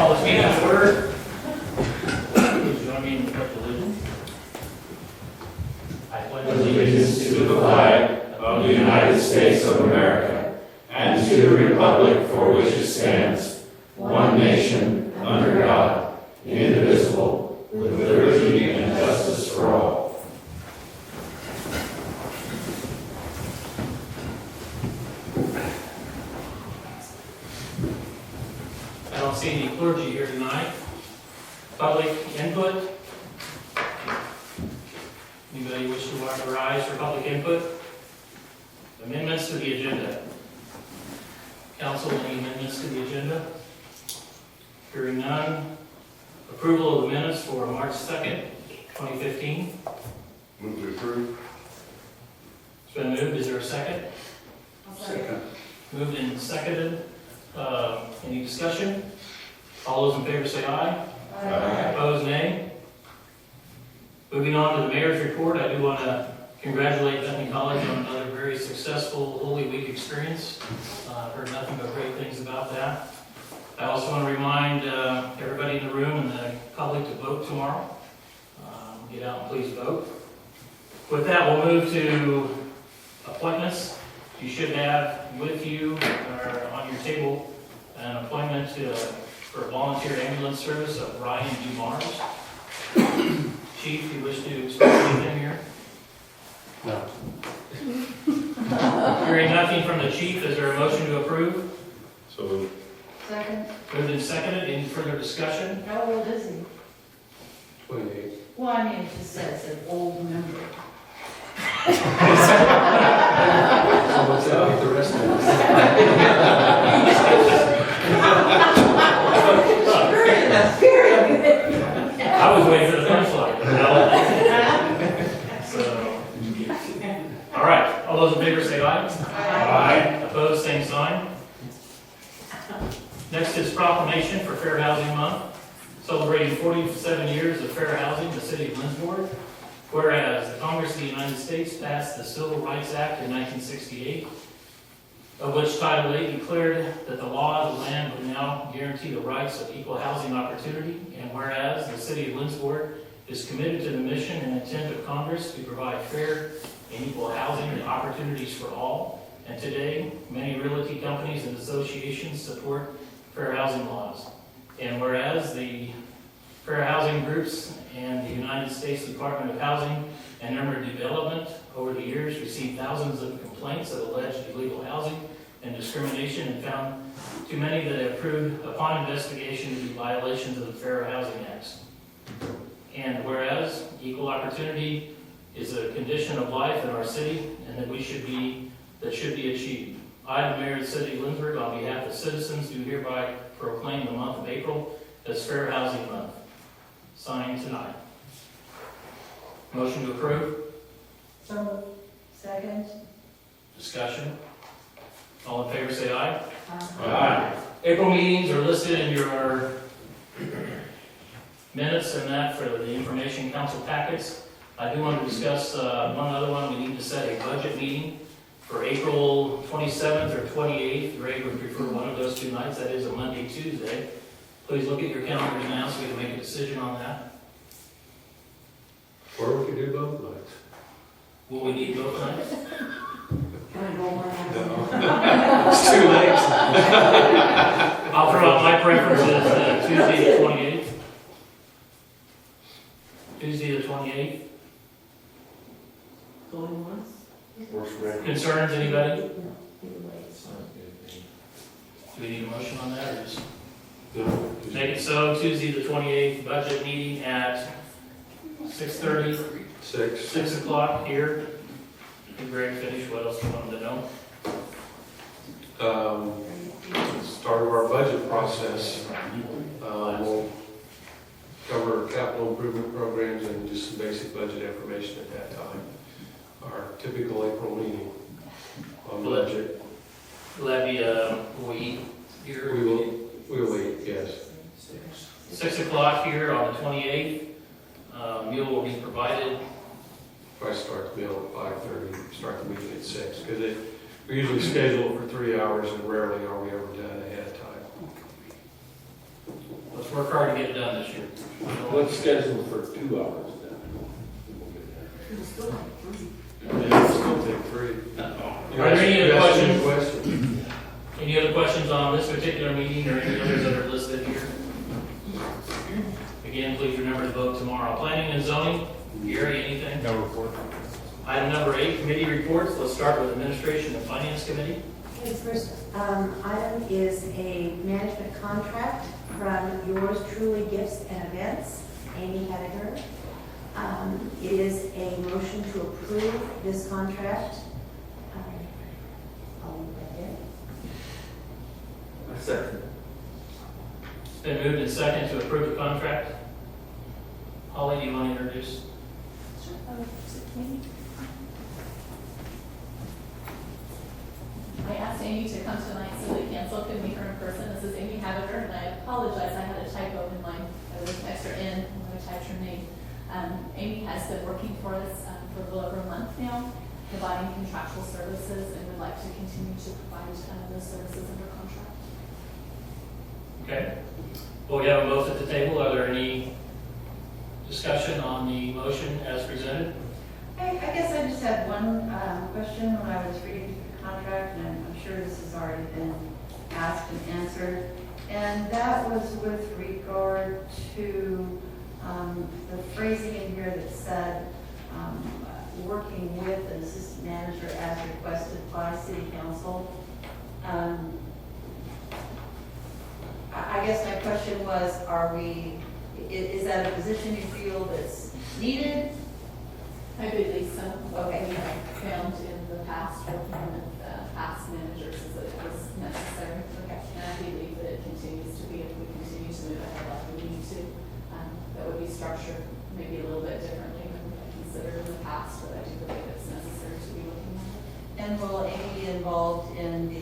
Call this meeting to order. Please join me in the pledge of allegiance. I pledge Allegiance to the flag of the United States of America and to the republic for which it stands, one nation, under God, indivisible, with liberty and justice for all. I don't see any clergy here tonight. Public input. Anybody wish to rise for public input? Amendments to the agenda. Council, any amendments to the agenda? Hearing none. Approval of the minutes for March 2nd, 2015. Move to approve. It's been moved. Is there a second? Second. Moved and seconded. Any discussion? All those in favor say aye. Aye. Opposed, nay. Moving on to the mayor's report, I do want to congratulate Benton College on another very successful Holy Week experience. I've heard nothing but great things about that. I also want to remind everybody in the room and the public to vote tomorrow. Get out and please vote. With that, we'll move to appointments. You should have with you or on your table an appointment for volunteer ambulance service of Ryan Dumars. Chief, you wish to express anything here? No. Hearing nothing from the chief, is there a motion to approve? So Second. Moved and seconded. Any further discussion? How old is he? 28. Well, I mean, it just says an old member. So what's that with the rest of I was waiting for the punchline. So, all right. All those in favor say aye. Aye. Opposed, same sign. Next is proclamation for Fair Housing Month, celebrating 47 years of fair housing in the city of Lindsborg. Whereas the Congress of the United States passed the Civil Rights Act in 1968, of which Title 8 declared that the law of the land would now guarantee the rights of equal housing opportunity, and whereas the city of Lindsborg is committed to the mission and intent of Congress to provide fair and equal housing and opportunities for all, and today many realty companies and associations support fair housing laws. And whereas the fair housing groups and the United States Department of Housing and Urban Development over the years received thousands of complaints of alleged illegal housing and discrimination, and found too many that have proved upon investigation to be violations of the Fair Housing Act. And whereas equal opportunity is a condition of life in our city and that should be achieved. I, the mayor of the city of Lindsborg, on behalf of citizens, do hereby proclaim the month of April as Fair Housing Month. Signed tonight. Motion to approve. So, second. Discussion. All in favor say aye. Aye. April meetings are listed in your minutes and that for the information council packets. I do want to discuss one other one. We need to set a budget meeting for April 27th or 28th. Greg would prefer one of those two nights. That is a Monday, Tuesday. Please look at your calendars now so we can make a decision on that. Or we could do both nights. Will we need both nights? Can I go one It's too late. I'll throw out my preference as Tuesday the 28th. Tuesday the 28th. Going once? Works for me. Concerns, anybody? No, either way. Do we need a motion on that or just No. make it so? Tuesday the 28th, budget meeting at 6:30, 6 o'clock here. Did Greg finish? What else you wanted to know? Start of our budget process. We'll cover capital improvement programs and just some basic budget information at that time. Our typical April meeting on budget. Will that be we here? We'll wait, yes. 6 o'clock here on the 28th. Meal will be provided. I start the meal at 5:30, start the meeting at 6, because we usually schedule it for 3 hours and rarely are we ever done ahead of time. let's work hard to get it done this year. Let's schedule for 2 hours then. It's still like three. It'll still take 3. Are there any other You asked any questions? questions? Any other questions on this particular meeting or any others that are listed here? Again, please remember to vote tomorrow. Planning and zoning, Gary, anything? No report. Item number 8, committee reports. Let's start with Administration and Finance Committee. Okay, first item is a management contract from yours truly Gifts and Events, Amy Hediger. It is a motion to approve this contract. I'll leave that there. Second. It's been moved and second to approve the contract. Holly, do you want to introduce? I asked Amy to come tonight so that council could meet her in person. This is Amy Haviger, and I apologize, I had a typo in mine. There was an extra N when I typed her name. Amy has been working for us for a little over a month now, providing contractual services, and would like to continue to provide those services under contract. Okay. Well, we have a vote at the table. Are there any discussion on the motion as presented? I guess I just had one question when I was reading the contract, and I'm sure this has already been asked and answered. And that was with regard to the phrasing in here that said, working with an assistant manager as requested by city council. I guess my question was, is that a position you feel that's needed? I believe so. What Okay. we have found in the past, working with past managers, is that it was necessary. Okay. And I believe that it continues to be, if we continue to move ahead like we need to, that would be structured maybe a little bit differently than we had considered in the past, but I do believe it's necessary to be looking at it. And will Amy be involved in the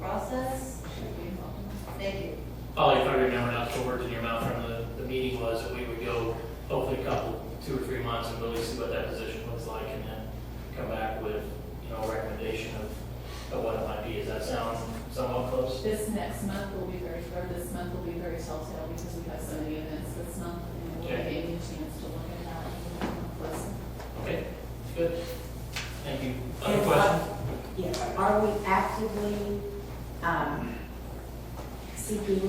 process? Should be involved in that. Thank you. Holly, if I remember not to put words in your mouth from the meeting was that we would go hopefully a couple, 2 or 3 months and really see what that position looks like and then come back with, a recommendation of what it might be. Does that sound somewhat close? This next month will be this month will be very telltale because we have so many events this month, and it will Okay. give you a chance to look at that a little more closely. Okay, good. Thank you. Other questions? Yeah, are we actively seeking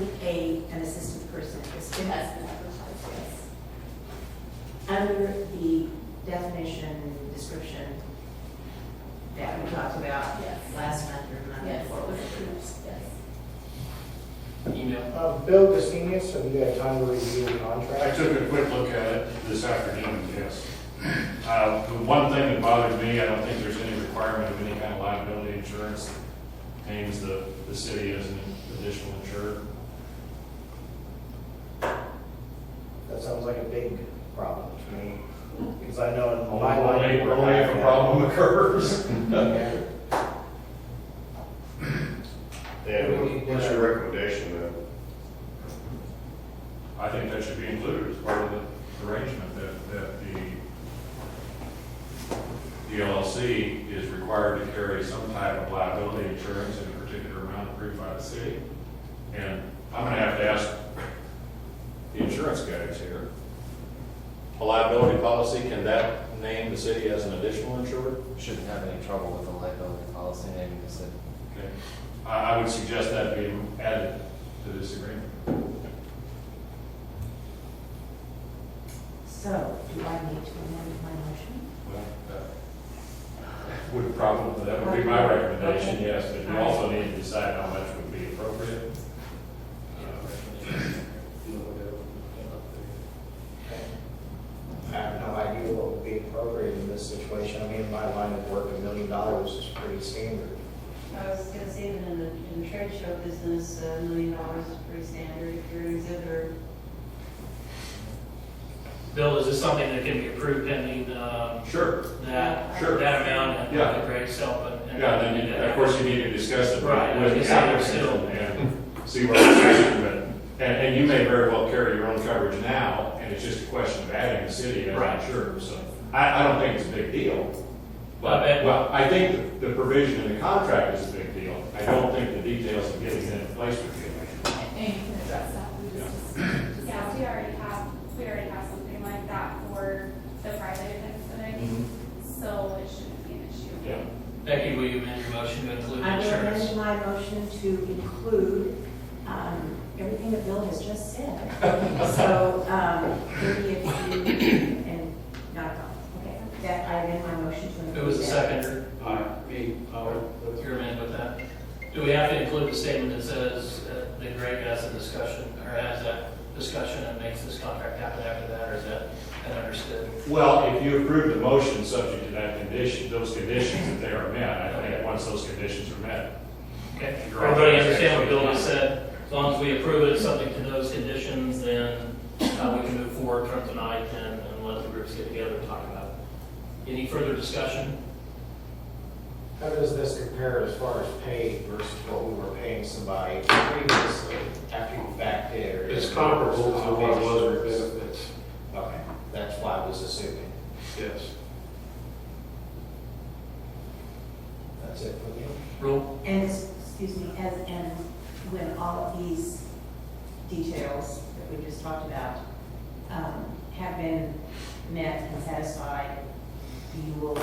an assistant person at this It time? has been advertised, yes. Under the definition and description that we talked about Yes. last month or month Yes, it before. was approved, yes. Email. Bill Gustinius, have you had time to review the I contract? took a quick look at it this afternoon, yes. The one thing that bothers me, I don't think there's any requirement of any kind of liability insurance that names the city as an additional insurer. That sounds like a big problem to me, because I know in my line. Only of work, only if a I- problem occurs. Yeah. What's your recommendation then? I think that should be included as part of the arrangement, that the LLC is required to carry some type of liability insurance in a particular amount approved by the city. And I'm gonna have to ask the insurance guys here. A liability policy, can that name the city as an additional insurer? Shouldn't have any trouble with the liability policy naming the city. Okay. I would suggest that be added to this agreement. So, do I need to amend my motion? Well, that would be my recommendation, yes, but you also need to decide how much would be appropriate. I have no idea what would be appropriate in this situation. I mean, in my line of work, $1 million is pretty standard. I was gonna say that in the trade show business, $1 million is pretty standard if you're an exhibitor. Bill, is this something that can be approved pending Sure. that Sure. that amount and Yeah. Greg's help? And Yeah, then, of course, you need to discuss it Right, with the because they're applicant still- and see where it's at. But, and you may very well carry your own coverage now, and it's just a question of adding the city as Right. insurer. So I don't think it's a big deal. I bet. Well, I think the provision in the contract is a big deal. I don't think the details of getting it in place would be a big deal. Amy can address that, we just discussed. to include everything that Bill has just said. So, maybe if you, and not a problem, okay, that I amend my motion to include. Who was the that. seconder? Me. You're amending with that? Do we have to include the statement that says that Greg has a discussion, or has that discussion and makes this contract happen after that, or is that understood? Well, if you approve the motion subject to that condition, those conditions, if they are met, I think once those conditions are met. Okay, everybody understand what Bill just said? As long as we approve it subject to those conditions, then we can move forward from tonight and let the groups get together and talk about it. Any further discussion? How does this compare as far as pay versus what we were paying somebody previously after you backed it? Or It's comparable to what it was with benefits, Okay, that's why I was assuming. yes. That's it for me. Rule? And, excuse me, and when all of these details that we just talked about have been met and satisfied, you will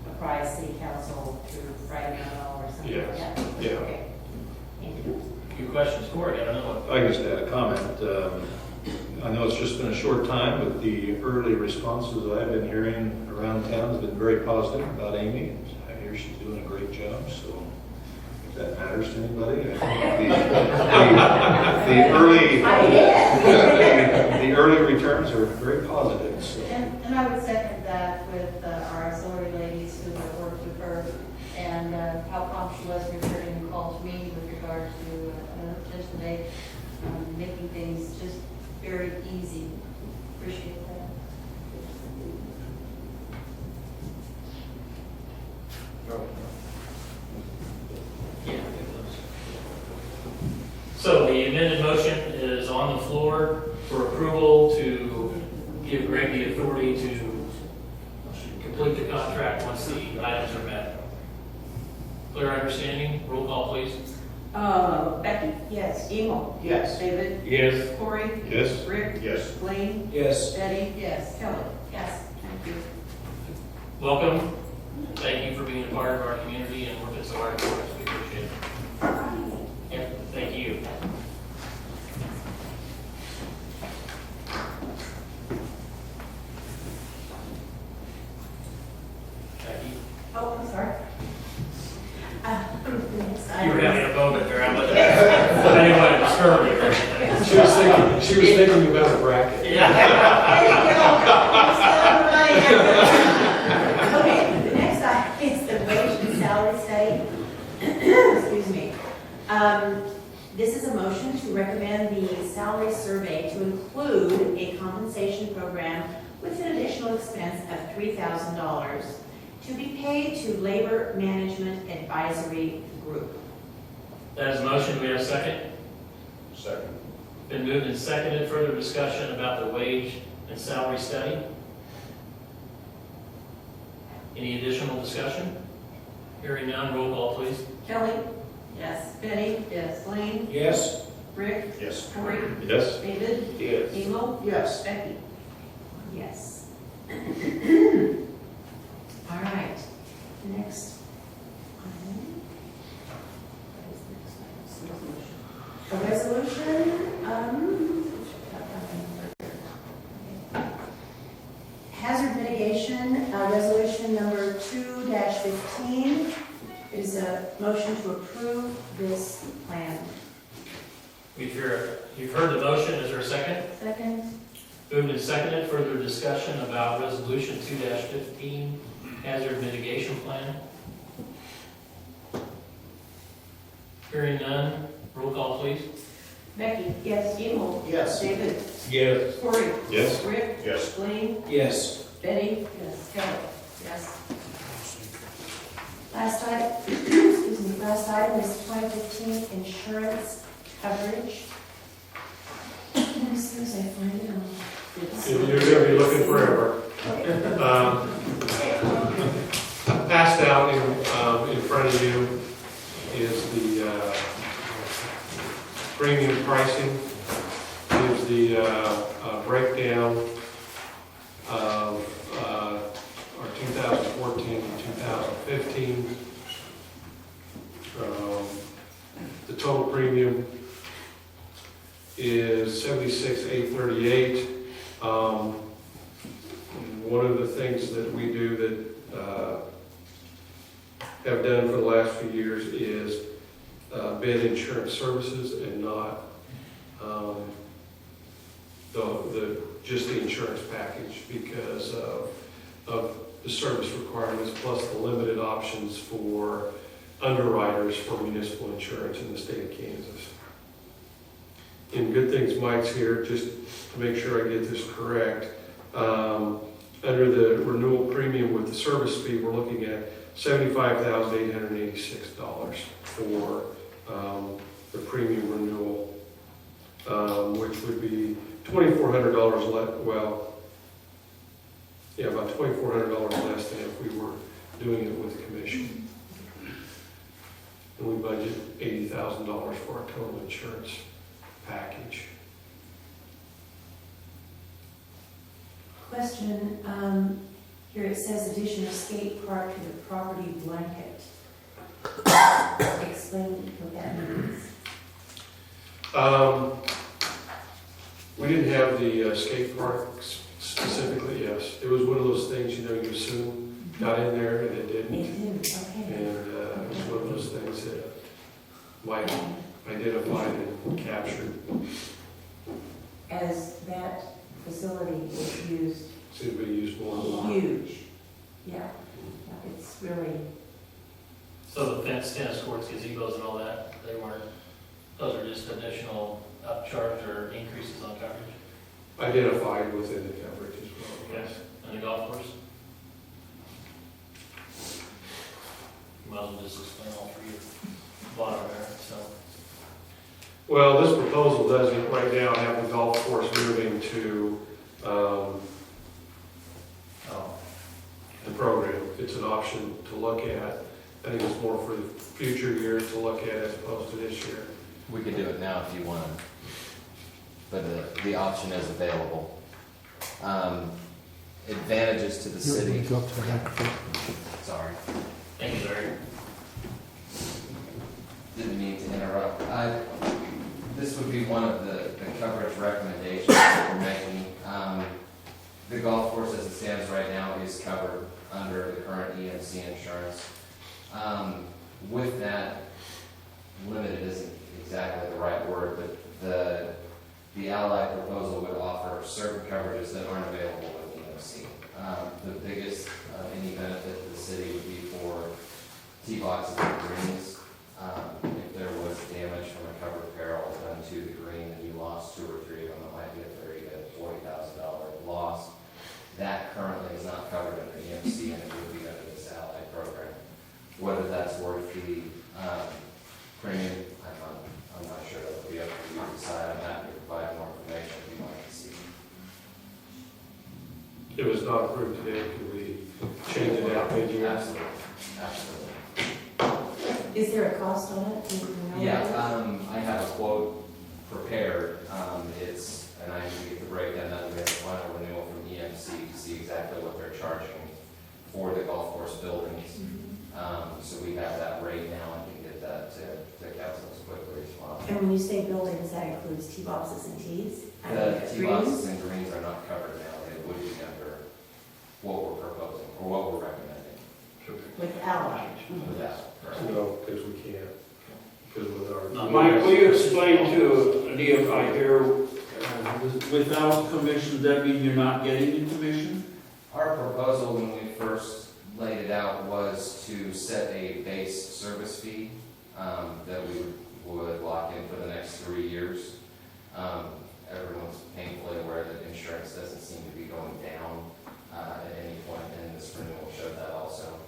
apprise city council through Friday memo or something like that? Yeah. Okay. Thank you. Few questions, Corey, I don't know. I just had a comment. I know it's just been a short time, but the early responses I've been hearing around town has been very positive about Amy. And I hear she's doing a great job, so if that matters to anybody, I think the early returns are very positive. So. And I would second that with our auxiliary ladies who have worked with her and how prompt she was returning calls to me with regard to just today, making things just very easy. Appreciate that. Yeah. So the amended motion is on the floor for approval to give Greg the authority to complete the contract once the items are met. Clear understanding? Roll call, please. Becky? Yes. Emil? Yes. David? Yes. Corey? Yes. Rick? Yes. Blaine? Yes. Betty? Yes. Kelly? Yes. Thank you. Welcome. Thank you for being a part of our community and working so hard for us. We appreciate it. Yeah, thank you. Becky, Oh, I'm sorry. Next you were item. having a moment there. I didn't want to disturb you or anything. She was thinking about a bracket. Yeah. Okay, the next item is the wage and salary study. Excuse me. This is a motion to recommend the salary survey to include a compensation program with an additional expense of $3,000 to be paid to Labor Management Advisory Group. That is a motion. Do we have a second? Second. Been moved and seconded. Further discussion about the wage and salary study? Any additional discussion? Hearing none, roll call, please. Kelly? Yes. Betty? Yes. Blaine? Yes. Rick? Yes. Corey? Yes. David? Yes. Emil? Yes. Becky? Yes. All right, next item. What is the next item? A resolution, hazard mitigation, resolution number 2-15 is a motion to approve this plan. You've heard the motion. Is there a second? Second? Moved and seconded. Further discussion about resolution 2-15, hazard mitigation plan. Hearing none, roll call, please. Becky? Yes. Emil? Yes. David? Yes. Corey? Yes. Rick? Yes. Blaine? Yes. Betty? Yes. Kelly? Yes. Last item, excuse me, last item is 2015 insurance coverage. And as soon as I find it, You're going to be looking forever. Passed out in front of you is the premium pricing, gives the breakdown of our 2014 and 2015. The total premium is $76,838. One of the things that we do that have done for the last few years is bid insurance services and not just the insurance package because of the service requirements plus the limited options for underwriters for municipal insurance in the state of Kansas. And good things Mike's here, just to make sure I get this correct. Under the renewal premium with the service fee, we're looking at $75,886 for the premium renewal, which would be $2,400 less, about $2,400 less than if we were doing it with commission. And we budget $80,000 for our total insurance package. Question, here it says addition of skate park to the property blanket. Explain what that means. We didn't have the skate park specifically, yes. It was one of those things, you assume got in there and it didn't. It didn't, okay. And it was one of those things that Mike identified and captured. As that facility is used. Seems to be used more and more. Huge, yeah, it's really, So the fence, tennis courts, gazebos and all that, those are just additional upcharge or increases on coverage? Identified within the coverage as well. Yes. And the golf course? You might as well just explain all three at the bottom there, so. Well, this proposal doesn't right now have the golf course moving to the program. It's an option to look at. I think it's more for the future years to look at as opposed to this year. We could do it now if you want, but the option is available. Advantages to the city. Sorry, Thank you, Larry. didn't mean to interrupt. This would be one of the coverage recommendations that we're making. The golf course as it stands right now is covered under the current EMC insurance. With that, limited isn't exactly the right word, but the Ally proposal would offer certain coverages that aren't available with EMC. The biggest, any benefit to the city would be for tee boxes and greens. If there was damage from a covered peril done to the green and you lost 2 or 3 of them, it might be a $30,000 to $40,000 loss. That currently is not covered under EMC and it would be under this Ally program. Whether that's worth the premium, I'm not sure. That would be up to you to decide. I'm happy to provide more information if you'd like to see. If it's not approved today, could we change it out mid-year? Absolutely, absolutely. is there a cost on it? Do you know? Yeah, I have a quote prepared. And I need to get the breakdown, then we have the final renewal from EMC to see exactly what they're charging for the golf course buildings. So we have that rate now and can get that to council as quickly as possible. And when you say buildings, that includes tee boxes and tees? The tee boxes and greens are not covered now. They would be under what we're proposing or what we're recommending. With Ally? With that. No, because we can't. Because with our. Mike, will you explain to a neophyte here, without commission, does that mean you're not getting the commission? Our proposal when we first laid it out was to set a base service fee that we would lock in for the next 3 years. Everyone's painfully aware that insurance doesn't seem to be going down at any point, and this renewal showed that also.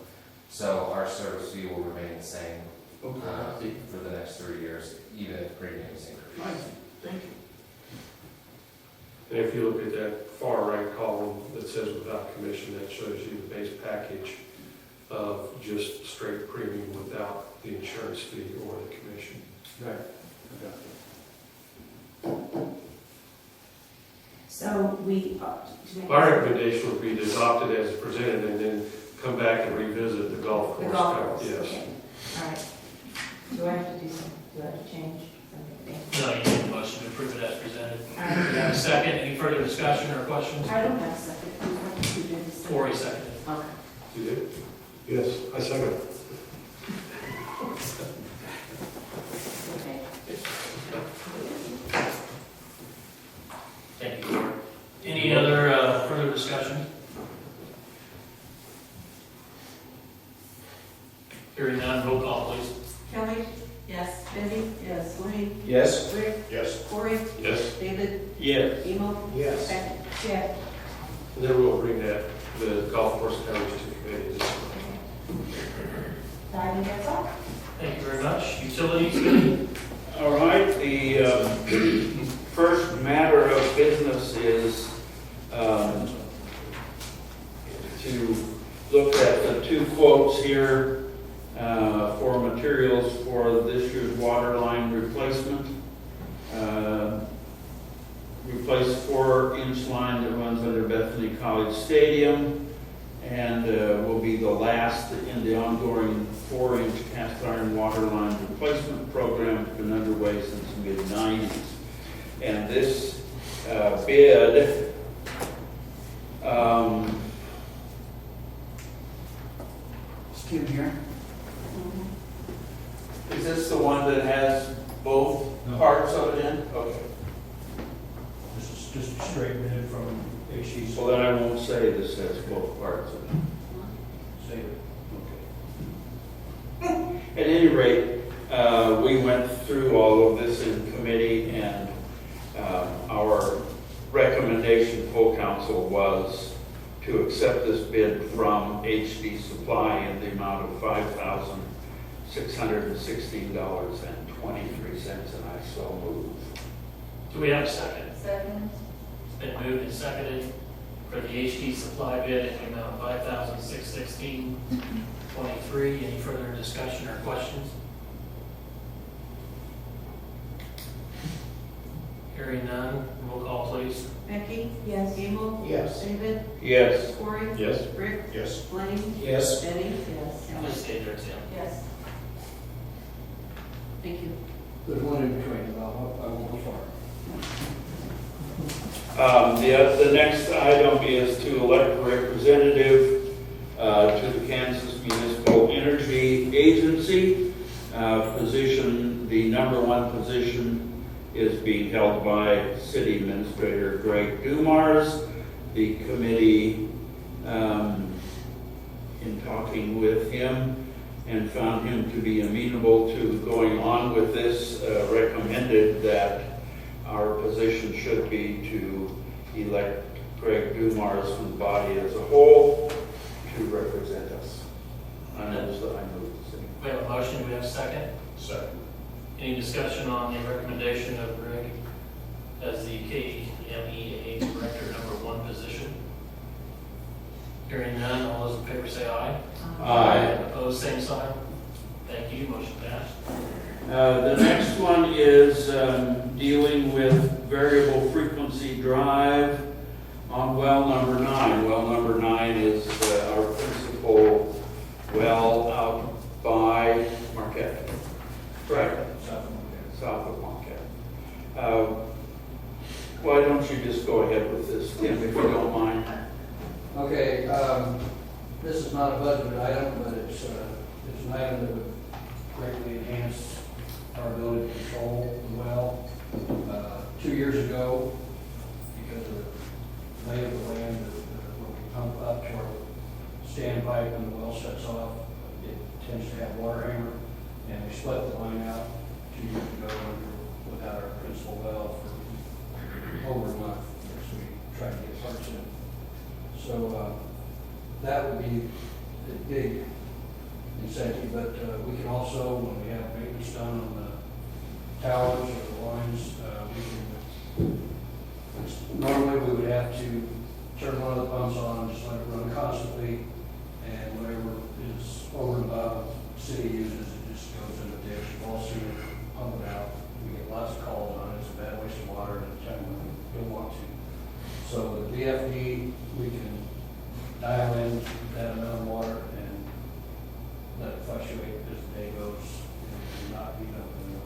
So our service fee will remain the same for the next 3 years, even if premiums increase. Nice, thank you. And if you look at that far right column that says without commission, that shows you the base package of just straight premium without the insurance fee or the commission. Right. So we. Our recommendation would be to adopt it as presented and then come back and revisit the golf The course. golf course, Yes. okay. All right. Do I have to do something? Do I have to change something? No, you need a motion to approve it as presented. Do you have a second? Any further discussion or questions? I don't have a second. Who did this? Corey seconded. Okay. You did? Yes, I second. Okay. Thank you, Corey. Any other further discussion? Hearing none, roll call, please. Kelly? Yes. Cindy? Yes. Blaine? Yes. Rick? Yes. Corey? Yes. David? Yes. Emo? Yes. Becky? Jeff? And then we'll bring the golf course coverage to committee this month. I think that's all. Thank you very much. Utilities committee? All right, the first matter of business is to look at the two quotes here for materials for this year's water line replacement. Replace 4-inch line that runs under Bethany College Stadium and will be the last in the ongoing 4-inch cast iron water line replacement program that's been underway since the mid-90s. And this bid is Kim here? Is this the one that has both parts of it in? Okay. This is just a straight bid from HEC. Well, then I won't say this has both parts of it. Save it. Okay. At any rate, we went through all of this in committee, and our recommendation, full council, was to accept this bid from HD Supply in the amount of $5,616.23, and I so move. Do we have a second? Second. It's been moved and seconded for the HD supply bid in the amount of $5,616.23. Any further discussion or questions? Hearing none, roll call please. Becky? Yes. Emo? Yes. David? Yes. Corey? Yes. Rick? Yes. Blaine? Yes. Betty? Yes. Please stay there, Tim. Yes. Thank you. There's one in between, I won't go far. The next item is to elect a representative to the Kansas Municipal Energy Agency. Position, the number one position is being held by City Administrator Greg Dumars. The committee, in talking with him and found him to be amenable to going on with this, recommended that our position should be to elect Greg Dumars from the body as a whole to represent us. And that's what I move to say. We have a motion, do we have a second? Second. Any discussion on the recommendation of Greg as the KMEA Director number one position? Hearing none, all those in favor say aye. Aye. Opposed, same sign. Thank you, motion passed. The next one is dealing with variable frequency drive on well number 9. Well number 9 is our principal well out by Marquette. Correct? South of Marquette. Why don't you just go ahead with this, Tim, if you don't mind? Okay, this is not a budget item, but it's an item that would greatly enhance our ability to control the well. 2 years ago, because of the lay of the land, when we pump up to our standpipe and the well shuts off, it tends to have water hammer, and we split the line out 2 years ago without our principal well for over a month, so we tried to get parts in. So that would be a big incentive, but we can also, when we have maintenance done on the towers or the lines, normally we would have to turn one of the pumps on and just let it run constantly, and whatever is over and above the city uses, it just goes in the ditch. We've all seen it pump it out. We get lots of calls on it. It's a bad waste of water at a time when we don't want to. So the VFD, we can dial in that amount of water and let it fluctuate as the day goes and not beat up in the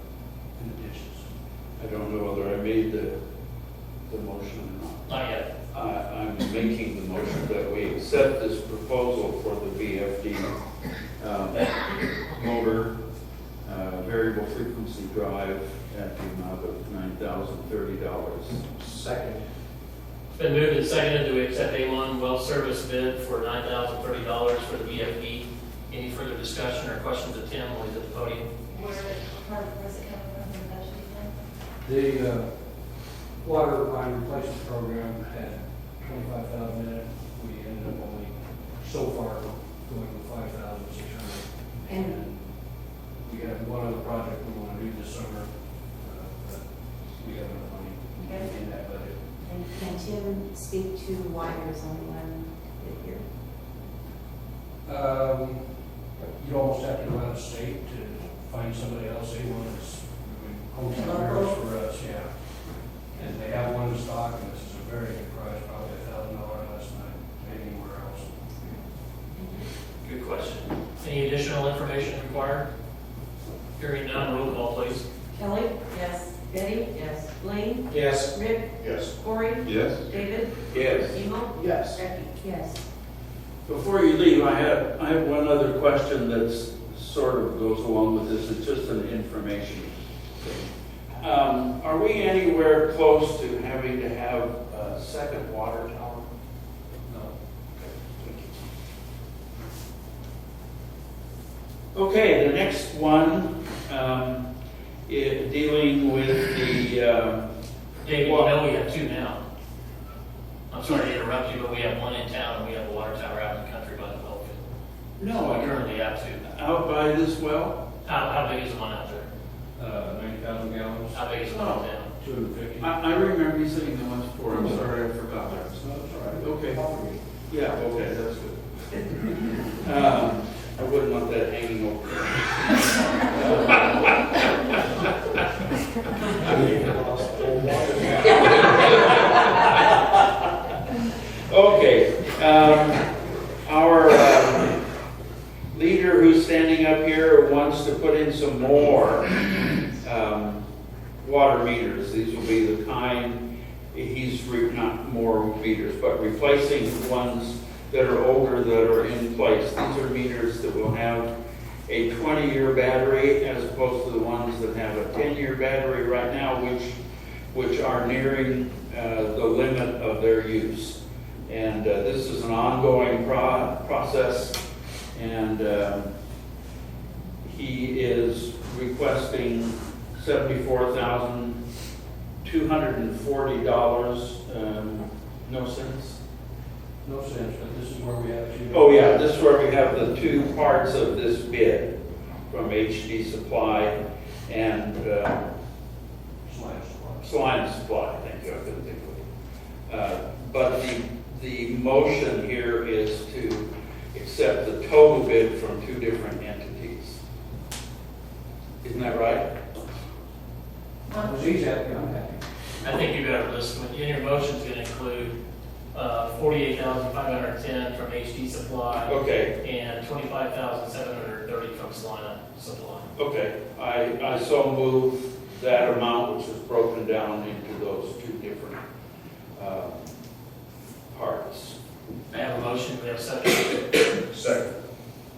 in the ditches. I don't know whether I made the motion or not. Not yet. I'm making the motion that we accept this proposal for the VFD motor variable frequency drive at the amount of $9,030. Second. It's been moved and seconded to accept A1 well service bid for $9,030 for the VFD. Any further discussion or questions of Tim while he's at the podium? Where's it coming from, the budget again? The water line replacement program had 25,000 in it. We ended up only so far going with 5,600. And we have one other project we want to do this summer, but we have enough money in that budget. And can Tim speak to why there's only one bid here? You almost have to go out of state to find somebody else. They want us, hometown heroes for us, yeah. And they have one in stock, and this is a very good price, probably $1,000 less than anywhere else. Good question. Any additional information required? Hearing none, roll call, please. Kelly? Yes. Betty? Yes. Blaine? Yes. Rick? Yes. Corey? Yes. David? Yes. Emil? Yes. Becky? Yes. Before you leave, I have one other question that's sort of goes along with this. It's just an information thing. Are we anywhere close to having to have a second water tower? No. Okay, the next one, dealing with the, David, you know we have two now. I'm sorry to interrupt you, but we have one in town and we have a water tower out in the country by the well field. no, We currently have two. out by this well? How big is the one out there? 90,000 gallons. How big is the one out there? 250. I remember you saying the once before. I'm sorry, I forgot that. No, that's all right. Okay. Yeah, okay, that's good. I wouldn't want that hanging over. Okay, our leader who's standing up here wants to put in some more water meters. These will be the kind, not more meters, but replacing ones that are older that are in place. These are meters that will have a 20-year battery as opposed to the ones that have a 10-year battery right now, which are nearing the limit of their use. And this is an ongoing process, and he is requesting $74,240, no cents. No sense, but this is where we have two. Oh, yeah, this is where we have the two parts of this bid from HD Supply and Salina Supply. Thank you, I couldn't think of it. But the motion here is to accept the total bid from two different entities. Isn't that right? She's happy, I'm happy. I think you got a list. In your motion's going to include $48,510 from HD Supply. Okay, And $25,730 from Salina Supply. okay. I so move that amount, which is broken down into those two different parts. I have a motion, we have a second. Second.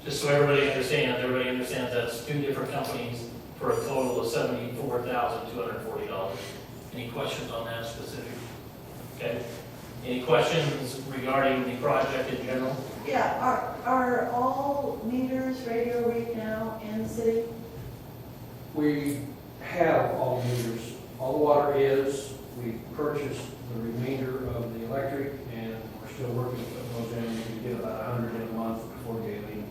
Just so everybody understands that's two different companies for a total of $74,240. Any questions on that specific? Okay. Any questions regarding the project in general? Yeah, are all meters radio read now in the city? We have all meters. All the water is. We purchased the remainder of the electric, and we're still working to put those in. We can get about 100 in a month before Galen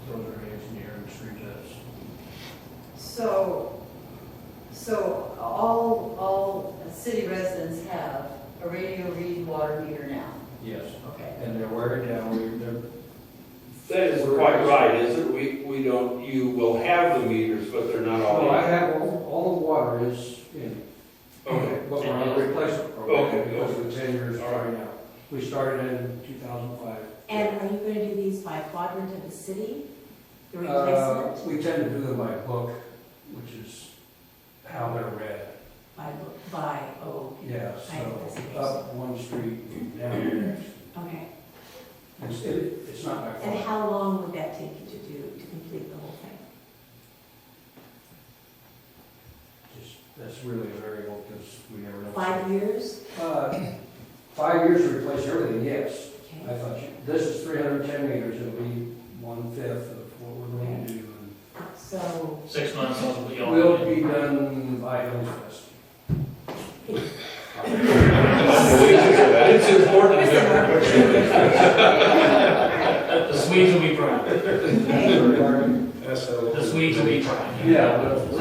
throws our engineer and screws us. So all city residents have a radio read water meter now? Yes. Okay. And they're wearing down. That is quite right, is it? You will have the meters, but they're not all Well, I in. have, all the water is in. Okay. But we're on a replacement program. Okay. Because of the 10 years starting out. We started in 2005. And are you going to do these by quadrant of the city? The replacement? We tend to do them by book, which is how they're read. Yeah, so up one street, down the next. Okay. It's not my And fault. how long would that take you to do, to complete the whole thing? That's really a variable because we never know. 5 years? 5 years to replace everything, yes. Okay. I thought this is 310 meters, it'll be 1/5 of what we're going to do. So, 6 months, will be all. We'll be done by Hills Fest. It's important. The Swedes will be proud. That's how. The Swedes will be proud. Yeah, we'll be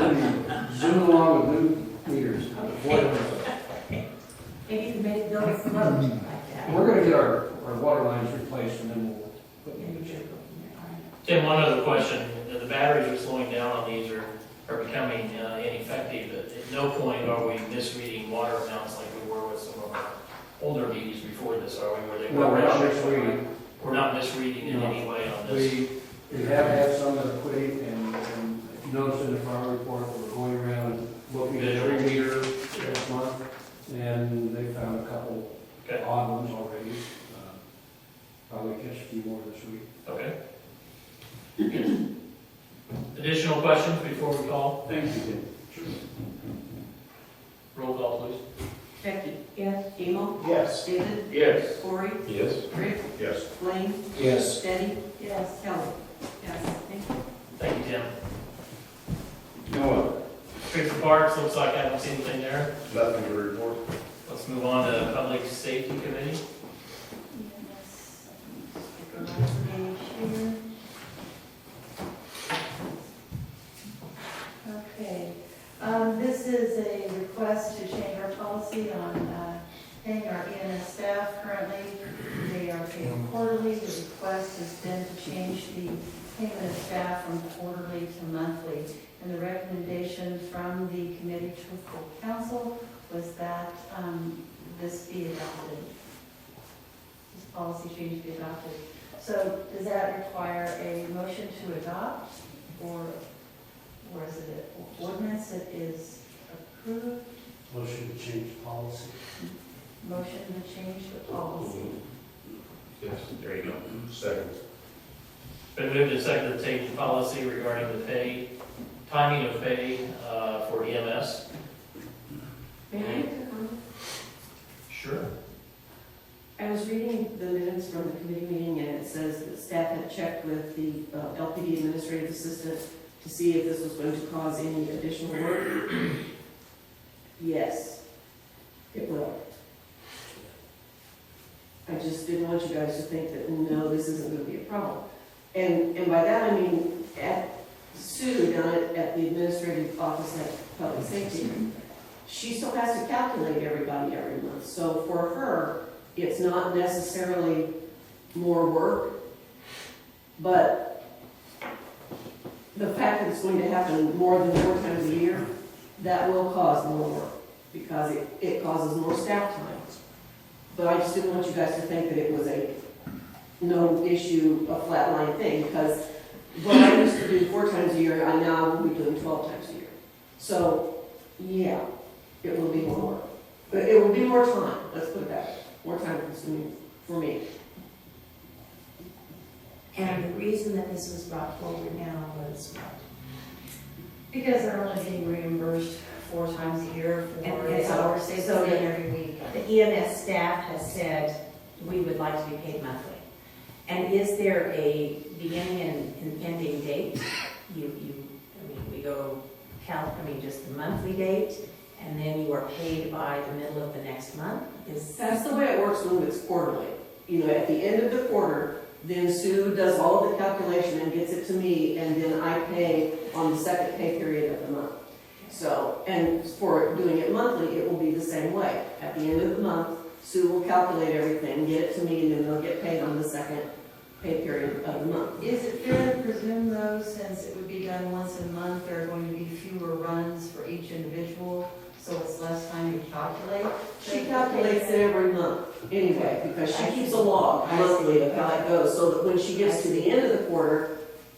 zooming along with new meters. maybe you could make it go float like that. We're gonna get our water lines replaced and then we'll put Yeah, new you meters. should go from there. All right. Tim, one other question. The batteries are slowing down on these are becoming ineffective. At no point are we misreading water amounts like we were with some of our older meters before this, are we? Where they No, we're not were- misreading. We're not misreading in No. any way on this. We have had some that are quitting and if you notice in the farm report, we're going around looking at every meter this month and they found a couple Okay. odd ones already. Probably catch a few more this week. Okay. Additional questions before we call? Thank you, Tim. Roll call, please. Becky? Yes. Emo? Yes. David? Yes. Corey? Yes. Rick? Yes. Blaine? Yes. Betty? Yes. Kelly? Yes. Thank you. Thank you, Tim. No other. Streets and Parks, looks like I haven't seen anything there. Nothing to report. Let's move on to Public Safety Committee. Yes. Get the last page here. Okay, this is a request to change our policy on paying our EMS staff. Currently, they are paid quarterly. The request has been to change the payment of staff from quarterly to monthly. And the recommendation from the Committee to Full Council was that this be adopted. This policy change be adopted. So does that require a motion to adopt, or is it an ordinance that is approved? Motion to change policy. Motion to change the policy. Yes. There you go. Second. Been moved and seconded to change the policy regarding the timing of pay for EMS. May I make a comment? Sure. I was reading the minutes from the committee meeting, and it says that staff had checked with the LPD administrative assistant to see if this was going to cause any additional work. Yes, it will. I just didn't want you guys to think that, no, this isn't going to be a problem. And by that I mean, at Sue down at the administrative office at Public Safety, she still has to calculate everybody every month. So for her, it's not necessarily more work, but the fact that it's going to happen more than 4 times a year, that will cause more work because it causes more staff time. But I just didn't want you guys to think that it was a no issue, a flatline thing, because what I used to do 4 times a year, I now will be doing 12 times a year. So, yeah, it will be more work. But it will be more time, let's put it that way, more time consuming for me. And the reason that this was brought forward now was what? Because they're only being reimbursed 4 times a year And for it's hours they so put in the- every week. The EMS staff has said, we would like to be paid monthly. And is there a beginning and ending date? I mean, we go just the monthly date, and then you are paid by the middle of the next month? That's the way it works when it's quarterly. You know, at the end of the quarter, then Sue does all of the calculation and gets it to me, and then I pay on the second pay period of the month. So, and for doing it monthly, it will be the same way. At the end of the month, Sue will calculate everything, get it to me, and then they'll get paid on the second pay period of the month. Is it fair to presume though, since it would be done once a month, there are going to be fewer runs for each individual, so it's less time to calculate? She calculates it every month anyway, because she keeps a log monthly of how it goes, so that when she gets to the end of the quarter,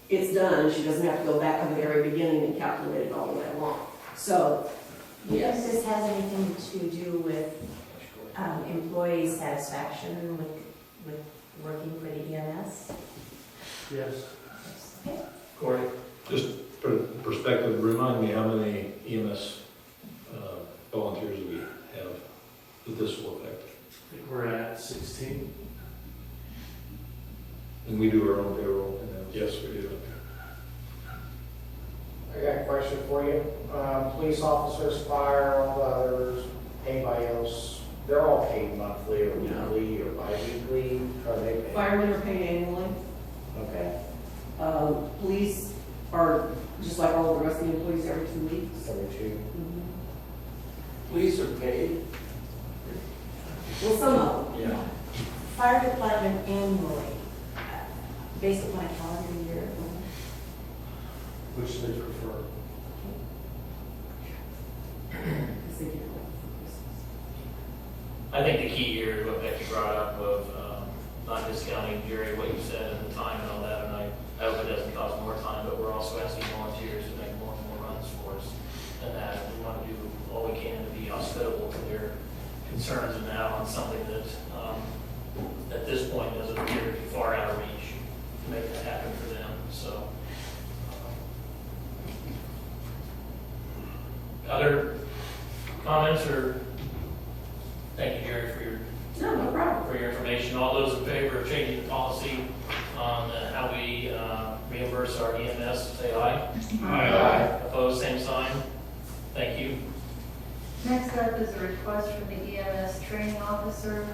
it's done, and she doesn't have to go back to the very beginning and calculate it all the way along. So, do you think Yes. this has anything to do with employee satisfaction with working for the EMS? Yes. Okay. Corey? Just for perspective, remind me how many EMS volunteers we have that this will affect. I think we're at 16. And we do our own payroll in-house. Yes, we do. I got a question for you. Police officers, fire, all the others, anybody else, they're all paid monthly or weekly or bi-weekly? Are they paid? Firemen are paid annually. Okay, Police are just like all the rest of the employees every 2 weeks. so they're two. Police are paid. Well, some of them. Yeah. Fire department annually, based upon a calendar year. Which they prefer. Because they get I think the key here is what Becky brought up of not discounting, Jerry, what you said and the time and all that, and I hope it doesn't cost more time, but we're also asking volunteers to make more and more runs for us. And that we want to do all we can to be hospitable to their concerns and that on something that, at this point, doesn't appear to be far out of reach to make that happen for them, so. Other comments or, thank you, Jerry, for your no problem. for your information. All those in favor of changing the policy on how we reimburse our EMS, say aye. Aye. Opposed, same sign. Thank you. Next up is a request from the EMS training officer.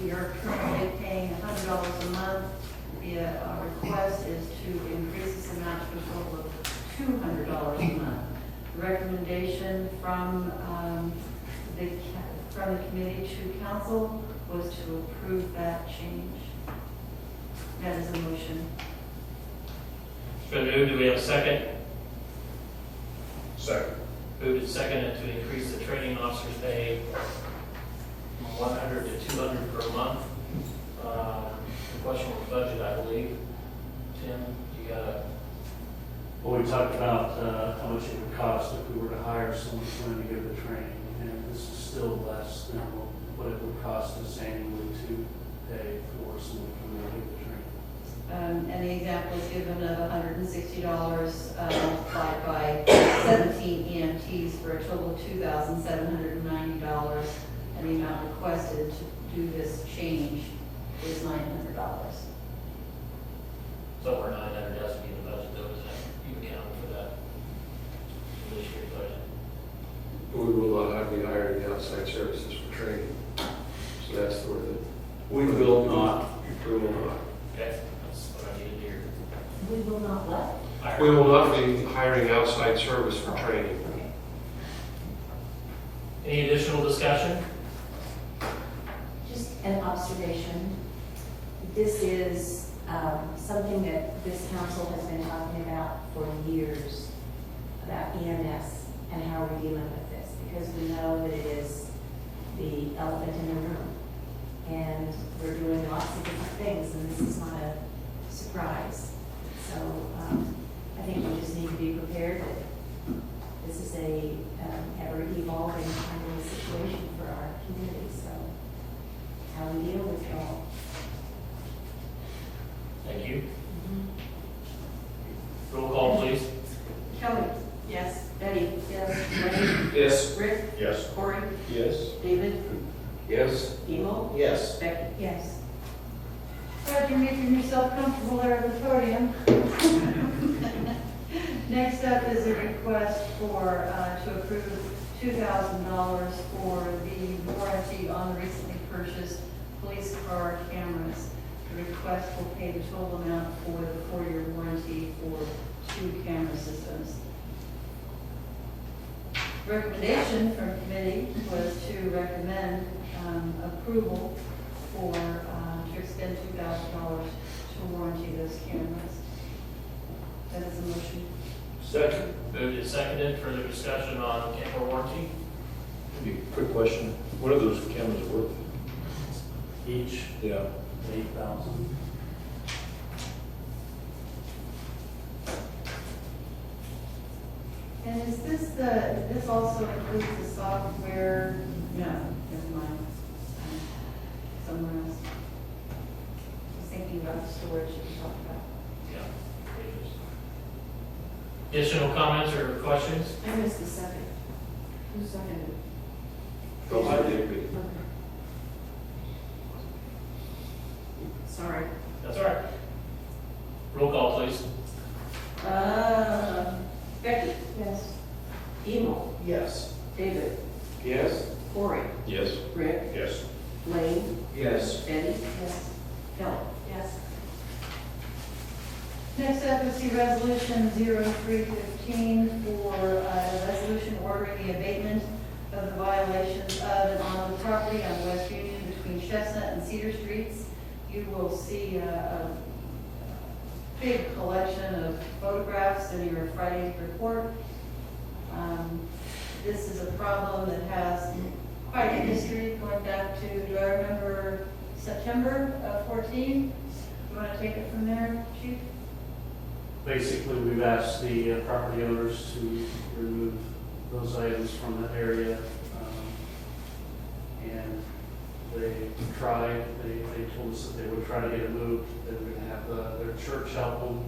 We are currently paying $100 a month. The request is to increase this amount to a total of $200 a month. The recommendation from the committee to council was to approve that change. That is a motion. It's been moved. Do we have a second? Second. Moved and seconded to increase the training officer's pay from 100 to 200 per month. Question with budget, I believe. Tim, you got a Well, we talked about how much it would cost if we were to hire someone who's going to give the training, and this is still less than what it would cost us annually to pay for someone to come in and give the training. And the example is given of $160 multiplied by 17 EMTs for a total of $2,790. And the amount requested to do this change is $900. So we're 900 has to be in the budget, though, is that you accounted for that in this year's budget? We will not be hiring outside services for training. So that's where the. We will not. We will not. Okay, that's what I needed to hear. We will not what? We will not be hiring outside service for training. Okay. Any additional discussion? Just an observation. This is something that this council has been talking about for years, about EMS and how we're dealing with this, because we know that it is the elephant in the room. And we're doing lots of different things, and this is not a surprise. So I think we just need to be prepared that this is a ever-evolving kind of situation for our community, so how we deal with it all. Thank you. Roll call, please. Kelly? Yes. Betty? Yes. Ray? Yes. Rick? Yes. Corey? Yes. David? Yes. Emo? Yes. Becky? Yes. Glad you're making yourself comfortable there at the podium. Next up is a request for, to approve $2,000 for the warranty on the recently purchased police car cameras. The request will pay the total amount for the 4-year warranty for 2 camera systems. Recommendation from committee was to recommend approval for, to expend $2,000 to warranty those cameras. That is a motion. Second. Moved and seconded. Further discussion on camera warranty? Maybe a quick question. What are those cameras worth? Each Yeah. 8,000. And is this also includes the software? No, never mind. Somewhere else. I was thinking about the storage that you talked about. Yeah. Additional comments or questions? I missed the second. Who seconded? I did. Okay. Sorry. That's all right. Roll call, please. Becky, Yes. Emo, Yes. David, Yes? Corey, Yes. Rick, Yes. Lane, Yes. Eddie, Yes. Kelly. Yes. Next up is the resolution 0315 for a resolution ordering the abatement of the violations of and on the property on West Union between Chestnut and Cedar Streets. You will see a big collection of photographs in your Friday report. This is a problem that has quite a history going back to, do I remember September of 14? You want to take it from there, Chief? Basically, we've asked the property owners to remove those items from that area. And they tried, they told us that they would try to get it moved. They were gonna have their church help them,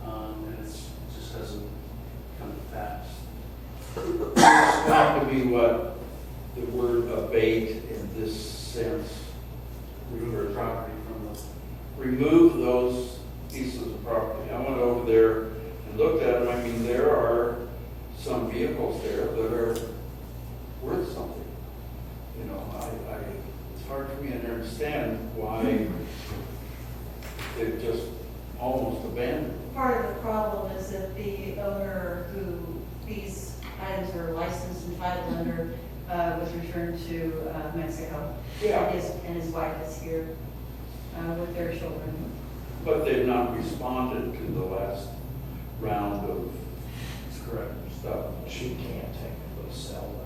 and it just hasn't come to pass. Explain to me what the word abate in this sense. Remove the property from the, Remove those pieces of property. I went over there and looked at them. I mean, there are some vehicles there that are worth something. You know, it's hard for me to understand why they've just almost abandoned. Part of the problem is that the owner who these items are licensed and titled under was returned to Mexico. Yeah. And his wife is here with their children. But they've not responded to the last round of that's correct. stuff. She can't technically sell them.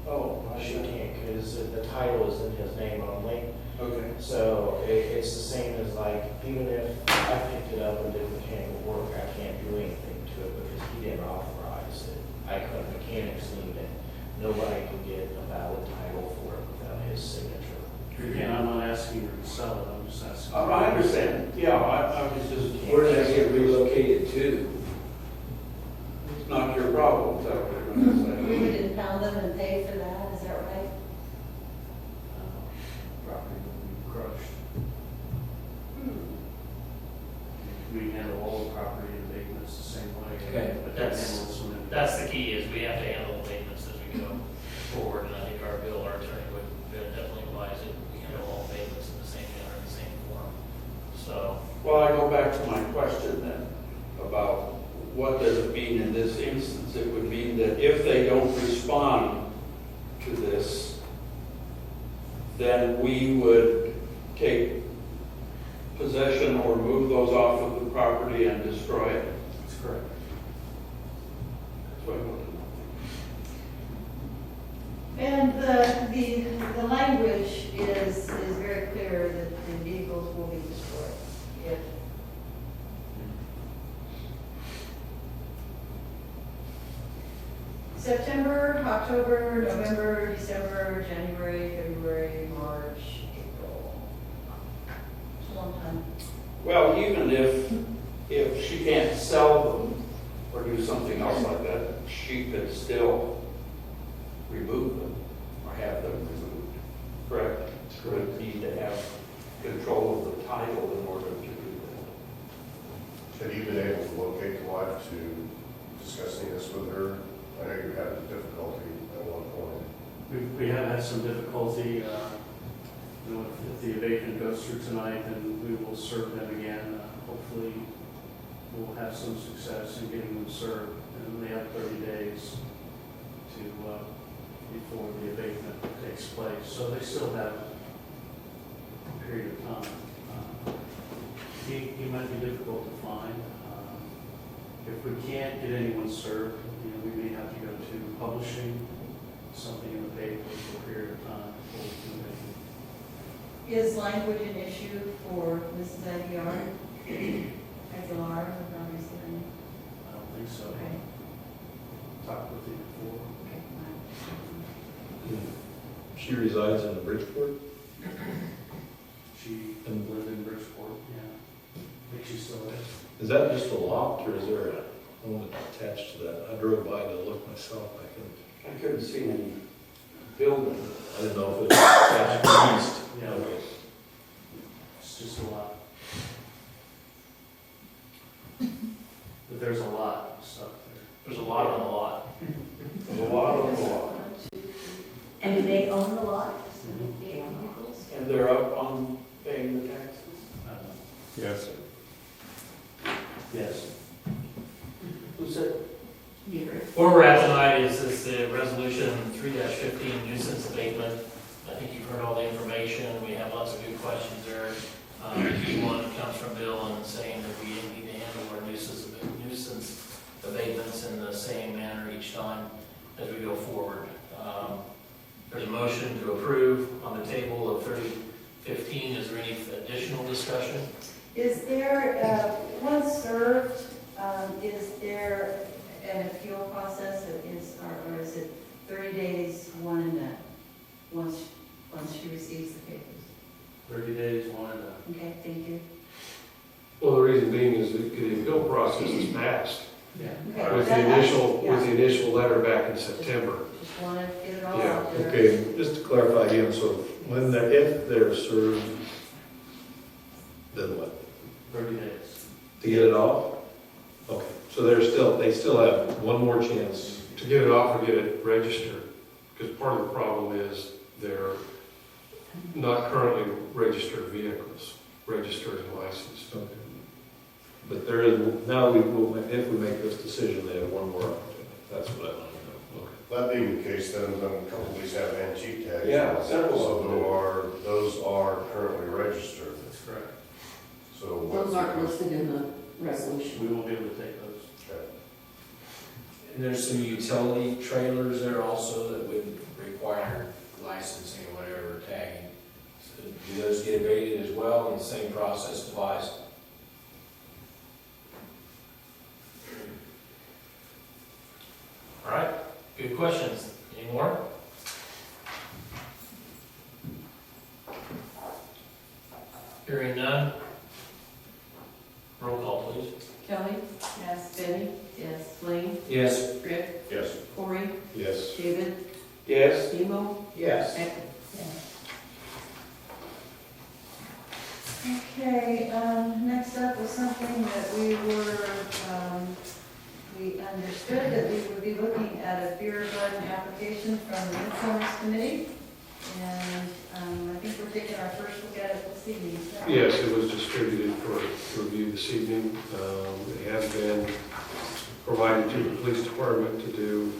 Oh, She can't, because the title is in his name only. Okay. So it's the same as like, even if I picked it up and did mechanical work, I can't do anything to it because he didn't authorize it. I couldn't mechanics lien it. Nobody could get a valid title for it without his signature. Again, I'm not asking her to sell it, I'm just asking. I understand. Yeah, I was just. Where did they get relocated to? It's not your problem, is that what you're going to We say? would impound them and pay for that, is that right? Property will be crushed. We handle all the property and abatements the same way. Okay. But That's the key, is we have to handle abatements as we go forward, and I think our bill, our attorney would definitely advise it, we handle all abatements in the same manner, in the same form. So, Well, I go back to my question then, about what does it mean in this instance? It would mean that if they don't respond to this, then we would take possession or move those off of the property and destroy it. That's correct. That's what I want to know. And the language is very clear that the vehicles will be destroyed. If September, October, November, December, January, February, March, April. It's a long time. Well, even if she can't sell them or do something else like that, she could still remove them or have them removed, correct? She would need to have control of the title in order to do Have you been able to locate the wife to discussing this with her? I know you had difficulty at one point. We have had some difficulty, if the abatement goes through tonight, then we will serve them again. Hopefully, we'll have some success in getting them served, and they have 30 days to, before the abatement takes place. So they still have a period of time. He might be difficult to find. If we can't get anyone served, we may have to go to publishing something in the paper for a period of time before we can make it. Is language an issue for Mrs. Aguilar? Aguilar, obviously. I don't think so. Okay. talked with you before. She resides in Bridgeport? She lived in Bridgeport, yeah. I think she still is. Is that just a loft or is there a home attached to that? I drove by to look myself, I couldn't see any building. I didn't know if it was attached to the east. Yeah. Okay. It's just a lot. But there's a lot of stuff there. There's a lot on the lot. There's a lot on the lot. And do they own the lot? And they're up on paying the taxes? Yes. Yes. Who said? Where we're at tonight is the resolution 3-15 nuisance abatement. I think you've heard all the information. We have lots of good questions there. Key one comes from Bill and saying that we need to handle our nuisance abatements in the same manner each time as we go forward. There's a motion to approve on the table of 30-15. Is there any additional discussion? Is there, once served, is there an appeal process that is, or is it 30 days, one and done? Once she receives the papers? 30 days, one and done. Okay, thank you. Well, the reason being is that the appeal process is passed Yeah. Okay, with that- the yeah. initial letter back in September. Just want to get it all Yeah, out there. Okay, just to clarify again, so if they're served, then what? 30 days. To get it off? Okay, so they still have one more chance. To get it off or get it registered, because part of the problem is they're not currently registered vehicles, registered and licensed. Okay. But there is, now we will, if we make this decision, they have one more opportunity. That's what I want to know. Okay. That being the case, then a couple of these have antique tags. Yeah, several So of them. those are currently registered. That's correct. So Those aren't listed in the resolution. We won't be able to take those. And there's some utility trailers there also that would require licensing or whatever, tagging. So do those get abated as well, and the same process applies? All right, good questions. Any more? Hearing none. Roll call, please. Kelly? Yes. Betty? Yes. Blaine? Yes. Rick? Yes. Corey? Yes. David? Yes. Emo? Yes. Becky? Okay, next up was something that we understood that we would be looking at a beer garden application from the Informers Committee. And I think we're taking our first look at it this evening. Is that right? Yes, it was distributed for review this evening. It has been provided to the police department to do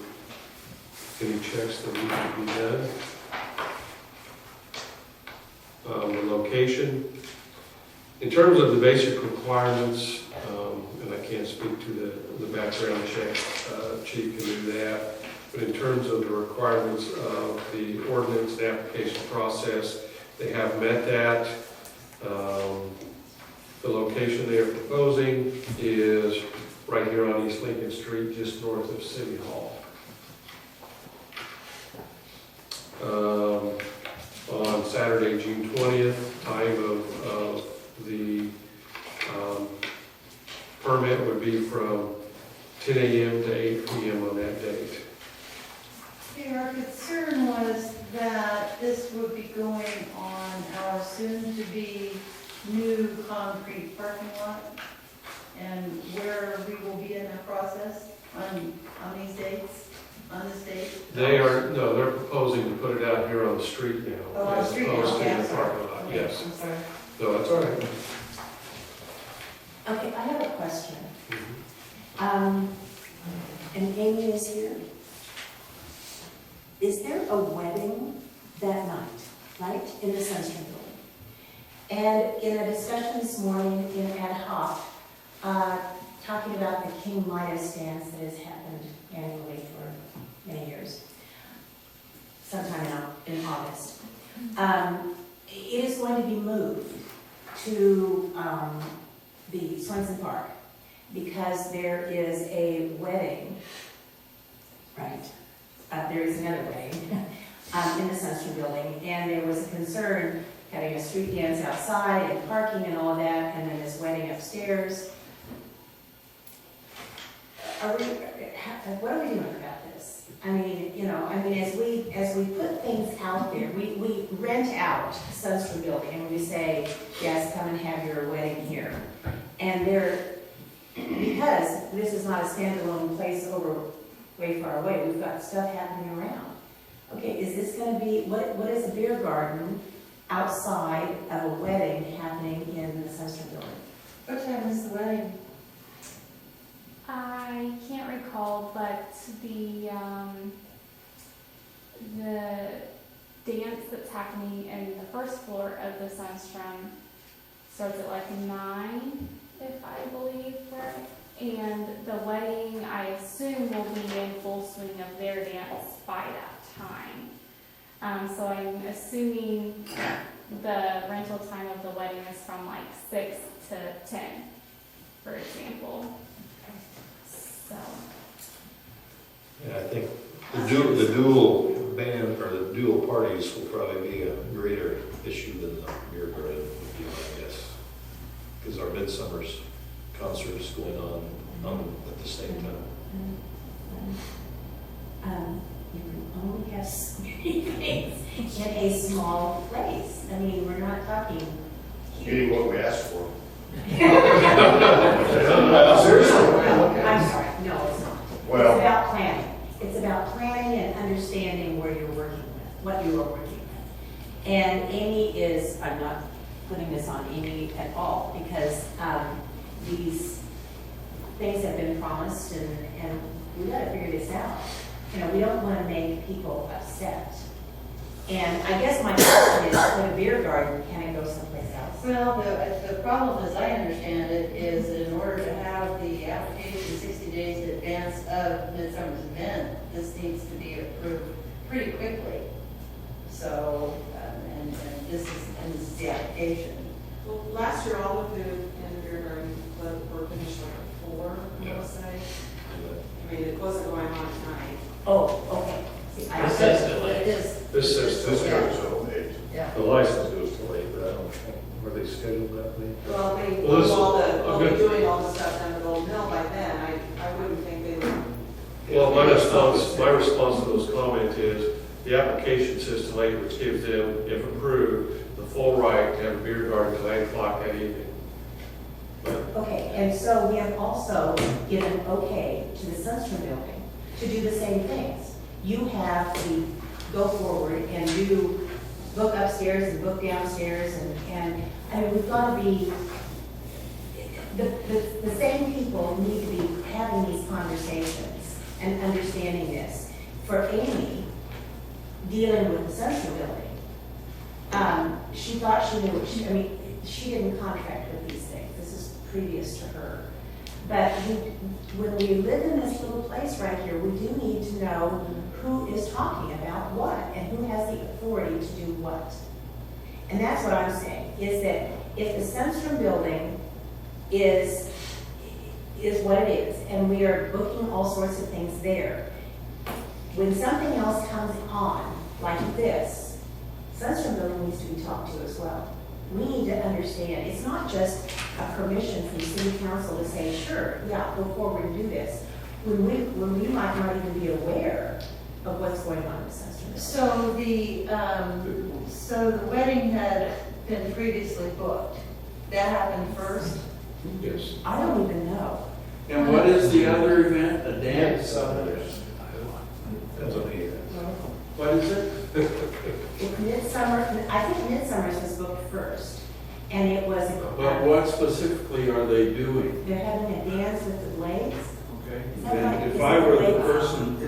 any checks that need to be done. The location, in terms of the basic requirements, and I can't speak to the background check, Chief can do that, but in terms of the requirements of the ordinance and application process, they have met that. The location they are proposing is right here on East Lincoln Street, just north of City Hall. On Saturday, June 20th, time of the permit would be from 10 a.m. to 8 p.m. on that date. Okay, our concern was that this would be going on our soon-to-be new concrete parking lot, and where we will be in the process on these dates, on this date. They're proposing to put it out here on the street now. Oh, on the street now, As opposed to okay, in I'm the sorry. parking lot, Okay, yes. I'm sorry. No, that's all right. Okay, I have a question. And Amy is here. Is there a wedding that night, right, in the Sunshine Building? And in a discussion this morning in ad hoc, talking about the King Midas dance that has happened annually for many years, sometime in August. It is going to be moved to the Swenson Park because there is a wedding right? There is another wedding in the Sunstream building, and there was a concern having a street dance outside and parking and all that, and then this wedding upstairs. What are we doing about this? I mean, as we put things out there, we rent out Sunstream building and we say, yes, come and have your wedding here. And because this is not a standalone place over way far away, we've got stuff happening around. Okay, is this gonna be, what is a beer garden outside of a wedding happening in the Sunstream building? What time is the wedding? I can't recall, but the dance that's happening in the first floor of the Sunstream starts at like 9, if I believe right. And the wedding, I assume, will be in full swing of their dance by that time. So I'm assuming the rental time of the wedding is from like 6 to 10, for example. So. Yeah, I think the dual band or the dual parties will probably be a greater issue than the beer garden would be, my guess. Because our midsummer's concert is going on at the same time. You can only have so many things in a small place. I mean, we're not talking Getting what we asked for. I'm sorry, no, it's not. Well- It's about planning. It's about planning and understanding where you're working with, what you are working with. And Amy is, I'm not putting this on Amy at all, because these things have been promised, and we gotta figure this out. You know, we don't wanna make people upset. And I guess my question is, for the beer garden, can it go someplace else? Well, the problem, as I understand it, is that in order to have the application 60 days in advance of Midsummer's event, this needs to be approved pretty quickly. So, and this is the application. Well, last year, all the food and beer garden were finished like at 4, I would say. I mean, it wasn't going on at night. Oh, okay. See, I It don't- says delay. It is. This says This goes till 8. Yeah. The license goes to late, but I don't think, were they scheduled that late? Well, they, Well, this- they'll be okay. doing all the stuff down at Old Mill by then. I wouldn't think they would. Well, my response to those comments is, the application says to late, which gives them, if approved, the full right to have a beer garden at 9 o'clock that evening. Okay, and so we have also given okay to the Sunstream building to do the same things. You have to go forward and do, book upstairs and book downstairs, and I mean, we've got to be, the same people need to be having these conversations and understanding this. For Amy, dealing with the Sunstream building, she thought she knew, she didn't contract with these things. This is previous to her. But when we live in this little place right here, we do need to know who is talking about what and who has the authority to do what. And that's what I'm saying, is that if the Sunstream building is what it is, and we are booking all sorts of things there, when something else comes on, like this, Sunstream building needs to be talked to as well. We need to understand, it's not just a permission from city council to say, sure, yeah, go forward and do this. When we might not even be aware of what's going on in Sunstream building. So the wedding had been previously booked. That happened first? Yes. I don't even know. And what is the other event? A dance? Depends on the year. What is it? If Midsummer, I think Midsummer's was booked first, and it was, But what specifically are they doing? they're having a dance with the blades. Okay. Is that right? And if Is I that were the the way- person,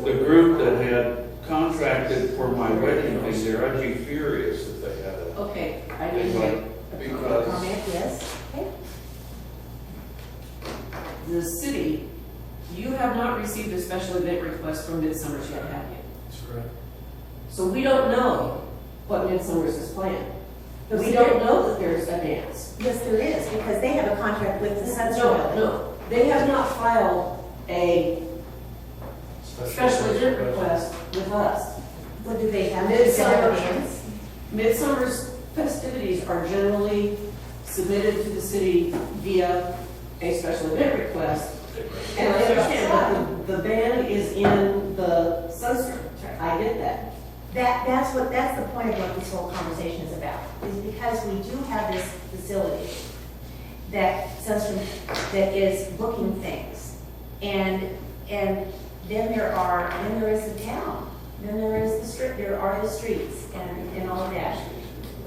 the group that had contracted for my wedding thing there, I'd be furious if they had a. Okay, I need to make a Because- Comment, yes? Okay. The city, you have not received a special event request from Midsummer's yet, have you? That's correct. So we don't know what Midsummer's is planned. But We we don't don't- know that there's a dance. Yes, there is, because they have a contract with the Sunstream No, building. no, they have not filed a special event request with us. What do they have? Midsummer. Bands? Midsummer's festivities are generally submitted to the city via a special event request. And I understand that the band is in the Sunstream. I get that. That's the point of what this whole conversation is about, is because we do have this facility that is booking things. And then there is the town, then there is the street, there are the streets and all of that.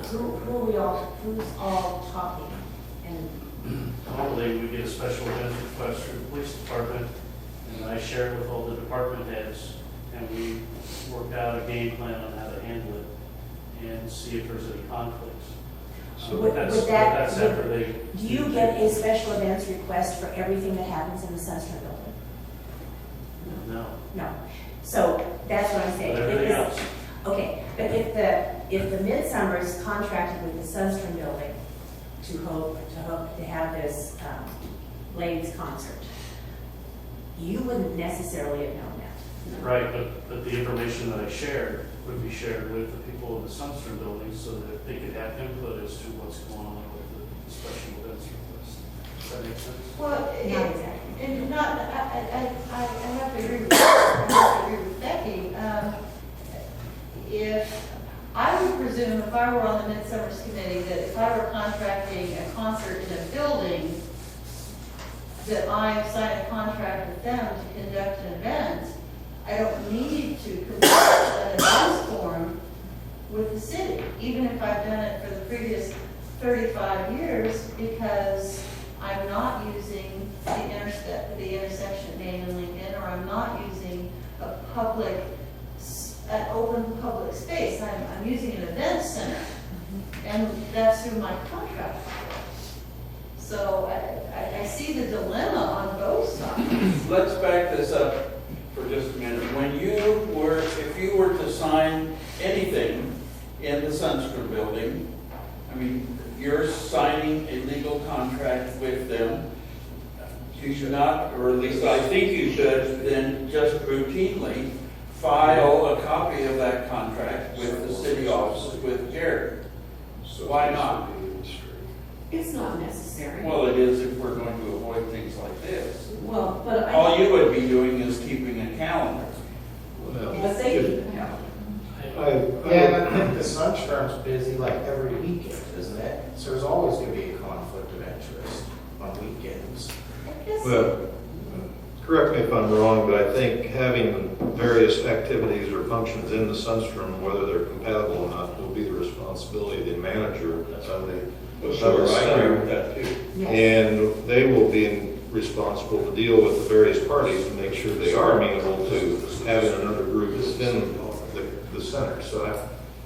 Who's all talking? And Normally, we get a special event request from the police department, and I share it with all the department heads, and we work out a game plan on how to handle it and see if there's any conflicts. Would That's that- after they. do you get a special events request for everything that happens in the Sunstream building? No, No. So that's what I'm saying. but everything else. Okay, but if the Midsummer is contracted with the Sunstream building to have this ladies concert, you wouldn't necessarily have known that. Right, but the information that I shared would be shared with the people in the Sunstream building so that they could have input as to what's going on with the special events request. Does that make sense? Well, Not exactly. and not, I have to agree with, I have to agree with Becky. If, I would presume if I were on the Midsummer's Committee, that if I were contracting a concert in a building, that I sign a contract with them to conduct an event, I don't need to complete an events form with the city, even if I've done it for the previous 35 years, because I'm not using the intersection name in Lincoln, or I'm not using a public, an open public space. I'm using an event center, and that's who my contract is. So I see the dilemma on both sides. Let's back this up for just a minute. If you were to sign anything in the Sunstream building, I mean, you're signing a legal contract with them. You should not, or at least I think you should, then just routinely file a copy of that contract with the city office with Gary. Why not? It's not necessary. Well, it is if we're going to avoid things like this. Well, but All you would be doing is keeping a calendar. but they, Yeah, and I think the Sunstrom's busy like every weekend, isn't it? So there's always gonna be a conflict of interest on weekends. Well, correct me if I'm wrong, but I think having various activities or functions in the Sunstream, whether they're compatible or not, will be the responsibility of the manager of the center. that too. And they will be responsible to deal with the various parties and make sure they are amenable to having another group within the center. So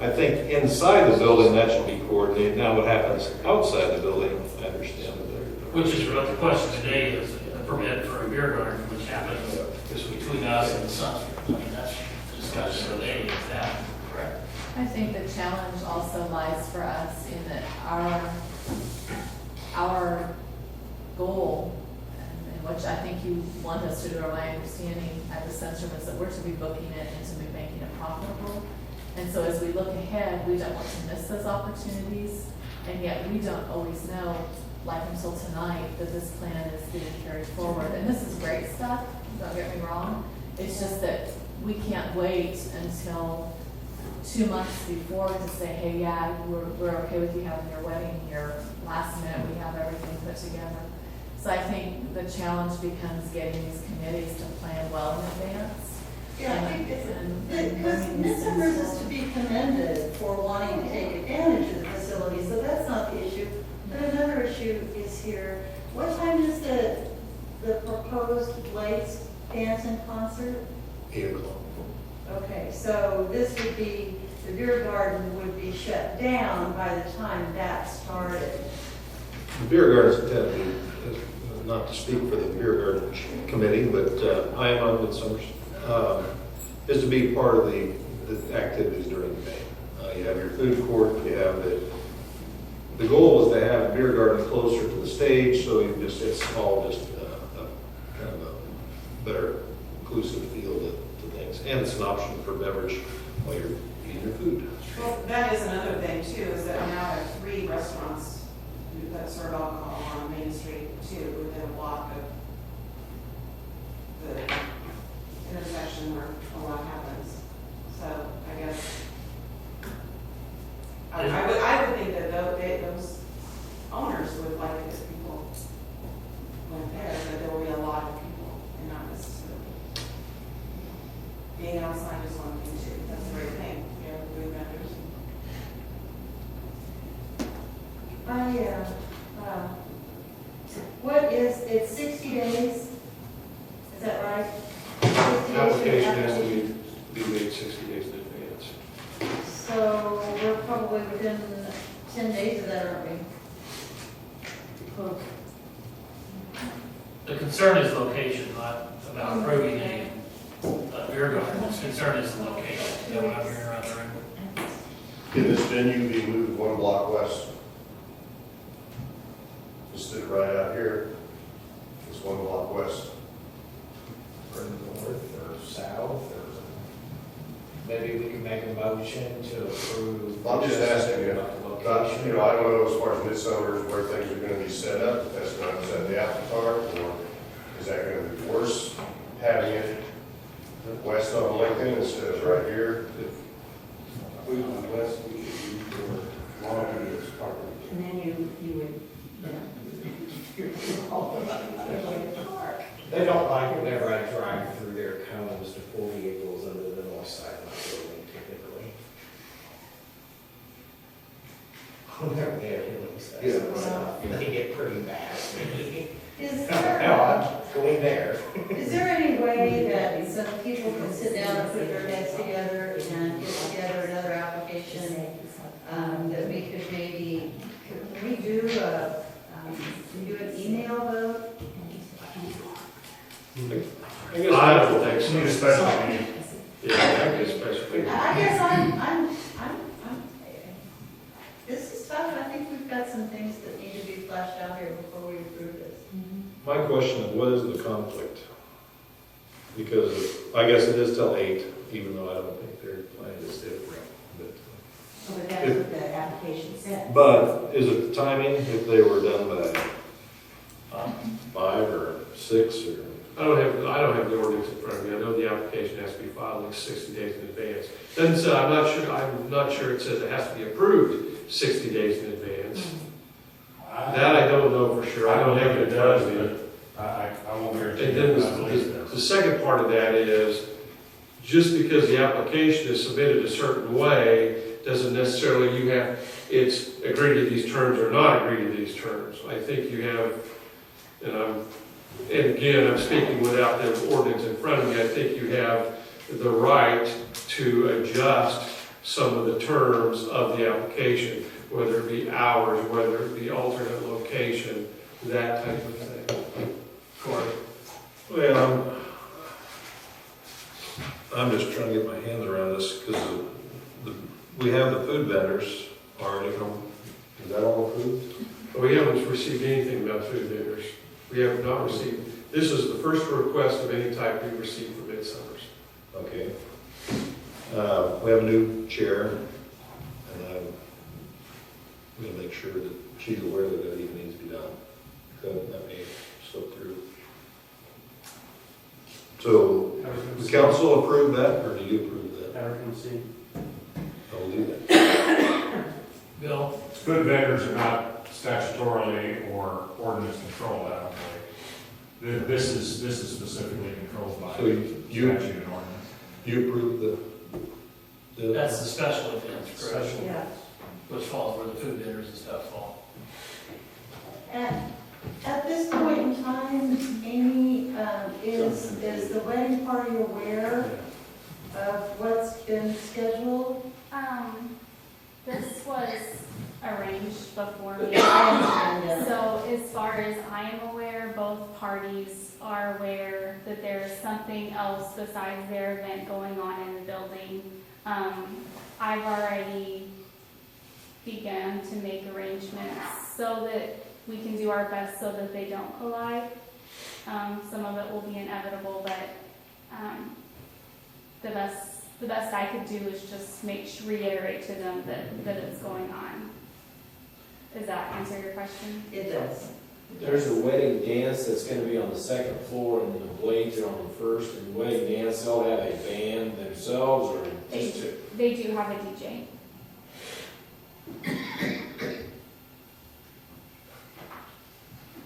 I think inside the building, that should be coordinated. Now, what happens outside the building, I understand. Which is what the question today is, a permit for a beer garden, which happens between us and the Sunstream. I mean, that's the discussion today, is that correct? I think the challenge also lies for us in that our goal, and which I think you want us to do, or my understanding at the Sunstream, is that we're to be booking it and to be making it profitable. And so as we look ahead, we don't want to miss those opportunities, and yet we don't always know, like until tonight, that this plan is being carried forward. And this is great stuff, don't get me wrong. It's just that we can't wait until 2 months before to say, hey, yeah, we're okay with you having your wedding here. Last minute, we have everything put together. So I think the challenge becomes getting these committees to plan well in advance. Yeah, I think because Midsummer's is to be commended for wanting to take advantage of the facility, so that's not the issue. But another issue is here. What time is the proposed lights dance and concert? 8 o'clock. Okay, so this would be, the beer garden would be shut down by the time that started. The beer garden is intended to be, not to speak for the beer garden committee, but I am on Midsummer's, is to be part of the activities during the day. You have your food court, you have the goal is to have the beer garden closer to the stage, so it's all just kind of a better inclusive feel and it's an option for beverage while you're eating your food. Well, that is another thing too, is that we now have 3 restaurants that serve alcohol on Main Street too, within a block of the intersection where a lot happens. So I guess, I would think that those owners would like it if people went there, but there will be a lot of people and not necessarily. Being outside is one thing too, that's a great thing, you know, food vendors. What is, it's 60 days? Is that right? 60 days for the Application has to application. be made 60 days in advance. So we're probably within 10 days of that, aren't we? Close. The concern is location, not about approving a beer garden. The concern is the location. Is that what I'm hearing around the room? Can this venue be moved 1 block west? Just sit right out here, it's 1 block west. Or north or south, or maybe we can make a motion to approve. I'm just asking you, Location. you know, I don't know as far as midsummer where things are gonna be set up, if that's not, is that the apple cart, or is that gonna be worse having it west on Lincoln instead of right here? We went west, we could use for long as property. And then you would, They don't like whenever I drive through their cones to pull vehicles under the north side of my building typically. Whenever they're doing stuff, they get pretty bad. Is Hell, there, I'm going there. is there any way that some people can sit down and put their heads together and get together another application that we could maybe, can we do an email vote? I guess I don't think so. Need a special meeting. Yeah, I guess especially. I guess I'm, this is tough. I think we've got some things that need to be fleshed out here before we approve this. My question is, what is the conflict? Because I guess it is till 8, even though I don't think their plan is different. but that's what the application said. But is it the timing, if they were done by 5 or 6 or? I don't have the ordinance in front of me. I know the application has to be filed like 60 days in advance. Doesn't say, I'm not sure it says it has to be approved 60 days in advance. That I don't know for sure. I don't have it in front of me. I won't guarantee. And then it, but I believe it the does. second part of that is, just because the application is submitted a certain way, doesn't necessarily it's agreed to these terms or not agreed to these terms. I think you have, and again, I'm speaking without the ordinance in front of me, I think you have the right to adjust some of the terms of the application, whether it be hours, whether it be alternate location, that type of thing. Corey? Well, I'm just trying to get my hands around this, because we have the food vendors already. Is that all approved? We haven't received anything about food vendors. We have not received, this is the first request of any type we've received from Midsummer's. Okay. We have a new chair, and I'm going to make sure that she's aware that it even needs to be done. That may slip through. So, the council approve that, or do you approve that? Everyone see? I'll do that. Bill? Food vendors are not statutorily or ordinance controlled, I don't think. This is specifically controlled by So statute you and ordinance. You approve the That's the special events, correct? Yeah. Which falls where the food vendors and stuff fall. At this point in time, Amy, is the wedding party aware of what's been scheduled? This was arranged before me. Yeah. So as far as I am aware, both parties are aware that there's something else besides their event going on in the building. I've already begun to make arrangements so that we can do our best so that they don't collide. Some of it will be inevitable, but the best I could do is just reiterate to them that it's going on. Does that answer your question? It does. There's a wedding dance that's gonna be on the second floor and the blades are on the first, and the wedding dance, they'll have a band themselves or just two? They do have a DJ.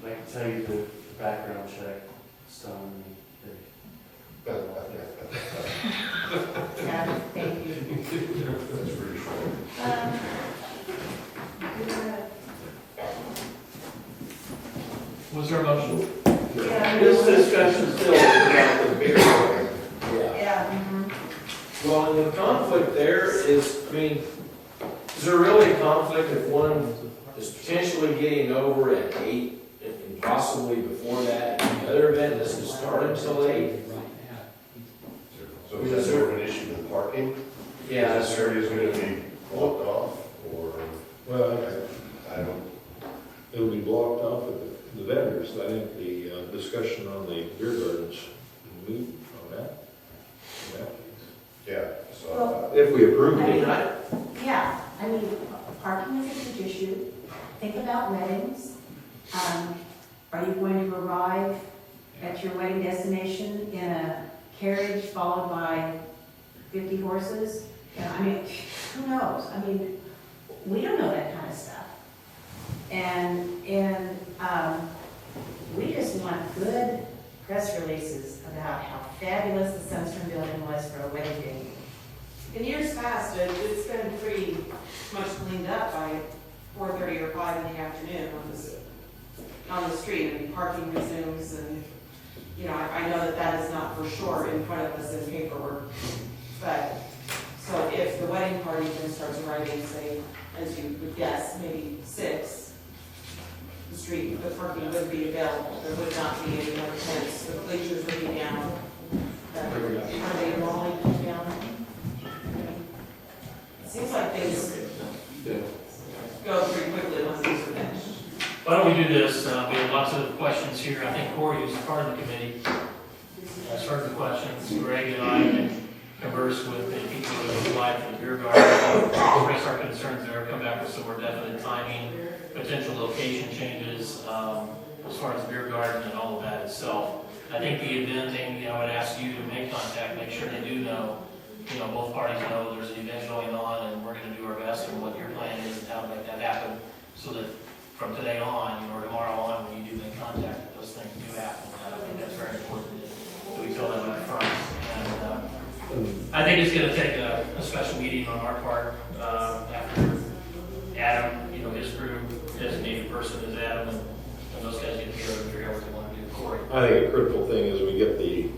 I can tell you the background check stone. Yeah, thank you. That's pretty short. Was there a motion? Yeah. This discussion still is about the beer garden. Yeah. Well, and the conflict there is, I mean, is there really a conflict if one is potentially getting over at 8 and possibly before that, and the other event doesn't start until 8? So is that sort of an issue with parking? Yeah, Is this area is gonna be blocked off, or, Well, I don't, it'll be blocked off with the vendors. I think the discussion on the beer gardens, move on that. yeah, so. If we approve I it. mean, yeah, I mean, parking is a huge issue. Think about weddings. Are you going to arrive at your wedding destination in a carriage followed by 50 horses? I mean, who knows? I mean, we don't know that kind of stuff. And we just want good press releases about how fabulous the Sunstrom building was for a wedding venue. In years past, it's been pretty much cleaned up by 4:30 or 5 in the afternoon on the street, and parking resumes, and, you know, I know that is not for sure in front of us in paperwork, but, so if the wedding party then starts arriving, say, as you would guess, maybe 6, the parking would be available, there would not be any more tents, the bleachers would be down. Are they normally down? It seems like things go pretty quickly once these are finished. Why don't we do this? We have lots of questions here. I think Corey, who's part of the committee, has heard the questions. Greg and I can converse with the people who have applied for the beer garden, express our concerns there, come back with some more definite timing, potential location changes, as far as the beer garden and all of that itself. I think the event, Amy, I would ask you to make contact, make sure they do know, both parties know there's an event going on, and we're gonna do our best and what your plan is and how to make that happen, so that from today on, or tomorrow on, when you do make contact, that those things do happen. I think that's very important that we tell them up front. And I think it's gonna take a special meeting on our part, after Adam, his crew, designated person is Adam, and those guys get together and figure out what they want to do. Corey? I think a critical thing is we get the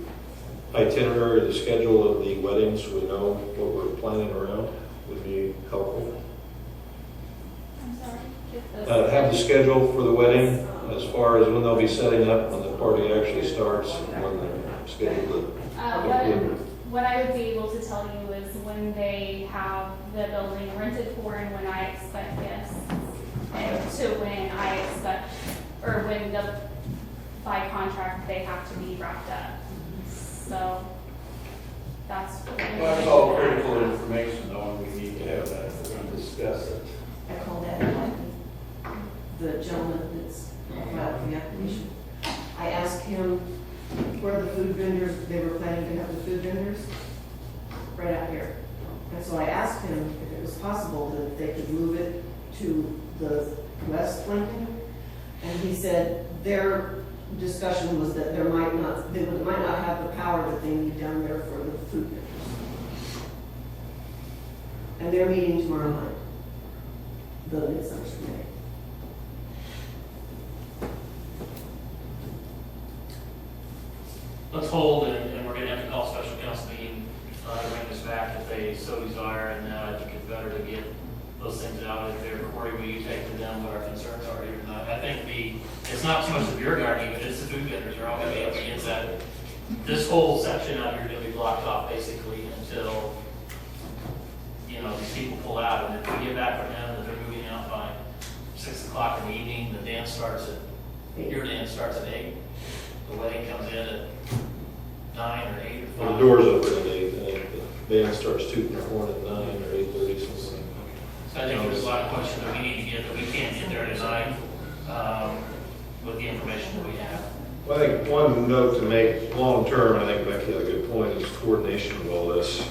itinerary, the schedule of the weddings, so we know what we're planning around, would be helpful. I'm sorry. Have the schedule for the wedding, as far as when they'll be setting up, when the party actually starts, when they're scheduled What I would be able to tell you is when they have the building rented for and when I expect guests, and to when I expect, or when by contract, they have to be wrapped up. So that's. Well, that's all critical information, though, and we need to have that if we're going to discuss it. I called that the gentleman that's filed for the application. I asked him where the food vendors, they were planning to have the food vendors, right out here. And so I asked him if it was possible that they could move it to the west flanking. And he said their discussion was that they might not have the power that they need down there for the food vendors. And they're meeting tomorrow night, the Midsummer Committee. Let's hold, and we're gonna have to call a special council meeting, to bring this back if they so desire, and I think it's better to get those things out if they're, Corey, will you take to them what our concerns are here tonight? I think it's not so much the beer garden, but it's the food vendors, they're all gonna be up against that. This whole section out here is gonna be blocked off basically until, these people pull out, and if we get back from them that they're moving out by 6 o'clock in the evening, your dance starts at 8. The wedding comes in at 9 or 8 or 5. The doors open at 8, and band starts tooting their horn at 9 or 8:30, something. So I think there's a lot of questions that we need to get, that we can't get there tonight, with the information that we have. Well, I think one note to make long-term, and I think Becky had a good point, is coordination of all this.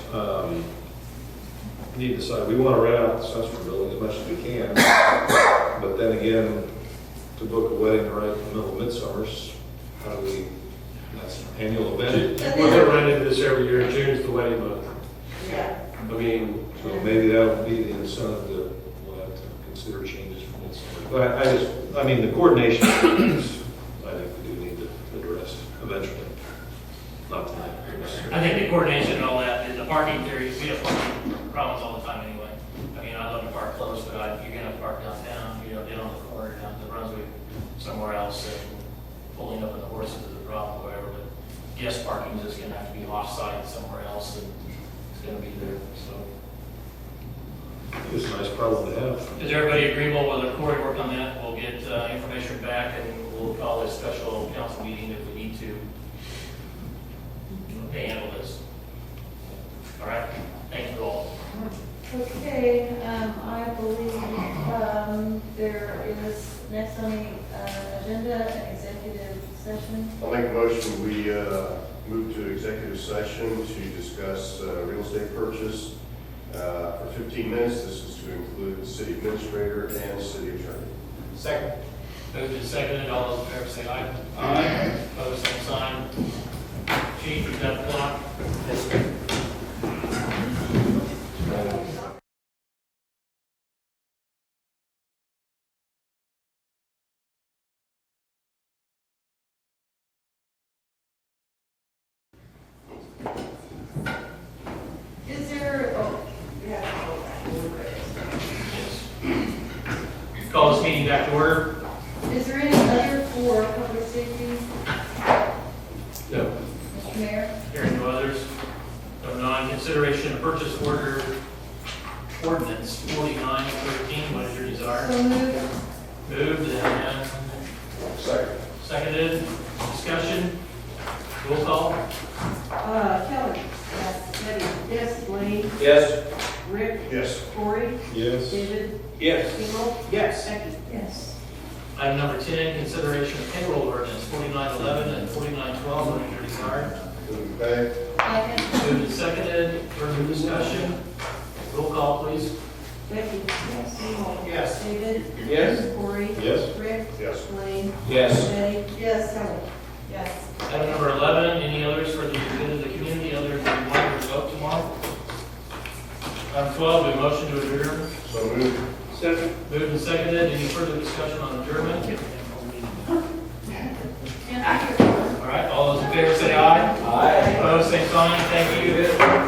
We need to decide, we want to rent out the Sunster building as much as we can, but then again, to book a wedding right in the middle of midsummer's, how do we, that's an annual event. We're gonna run into this every year, June's the wedding month. Yeah. I mean, So maybe that would be the incentive that we'll have to consider changes for midsummer. But I mean, the coordination is, I think we do need to address eventually, not tonight. I think the coordination and all that, and the parking theory, we have parking problems all the time anyway. I mean, I love to park close, but you're gonna park downtown, down on the corner, down to Brunswick, somewhere else, and pulling up in the horses is a problem, or whatever, but guest parking is just gonna have to be off-site somewhere else, and it's gonna be there, so. It's a nice problem to have. Is everybody agreeable with Corey work on that? We'll get information back, and we'll call a special council meeting if we need to handle this. All right, thank you all. Okay, I believe, there is next on the, agenda, an executive session. I'll make a motion, we move to executive session to discuss real estate purchase for 15 minutes. This is to include the city administrator and city attorney. second. Moved and seconded, all those in favor say aye. Aye. Opposed, same sign. Chief, you got the clock? Is there, oh, we have to go back a little bit. Yes. Call this meeting back to order. Is there any other for public safety, No. Mr. Mayor? Hearing no others. No non-consideration of purchase order ordinance 4913. What is your desire? So moved. Moved and Second. seconded. Discussion. Roll call. Kelly. Yes. Betty. Yes. Blaine. Yes. Rick. Yes. Corey. Yes. David. Yes. Engel. Yes. Becky. Yes. Item number 10, consideration of payroll ordinance 4911 and 4912. What is your desire? Move to pay. Second. Moved and seconded. Further discussion. Roll call, please. Becky. Yes. Engel. Yes. David. Yes. Corey. Yes. Rick. Yes. Blaine. Yes. Betty. Yes. Kelly. Yes. Item number 11, any others for the good of the community other than reminder to vote tomorrow? Item 12, a motion to adjourn. So moved. Second. Moved and seconded. Any further discussion on adjournment? All right, all those in favor say aye. Aye. Opposed, same sign. Thank you.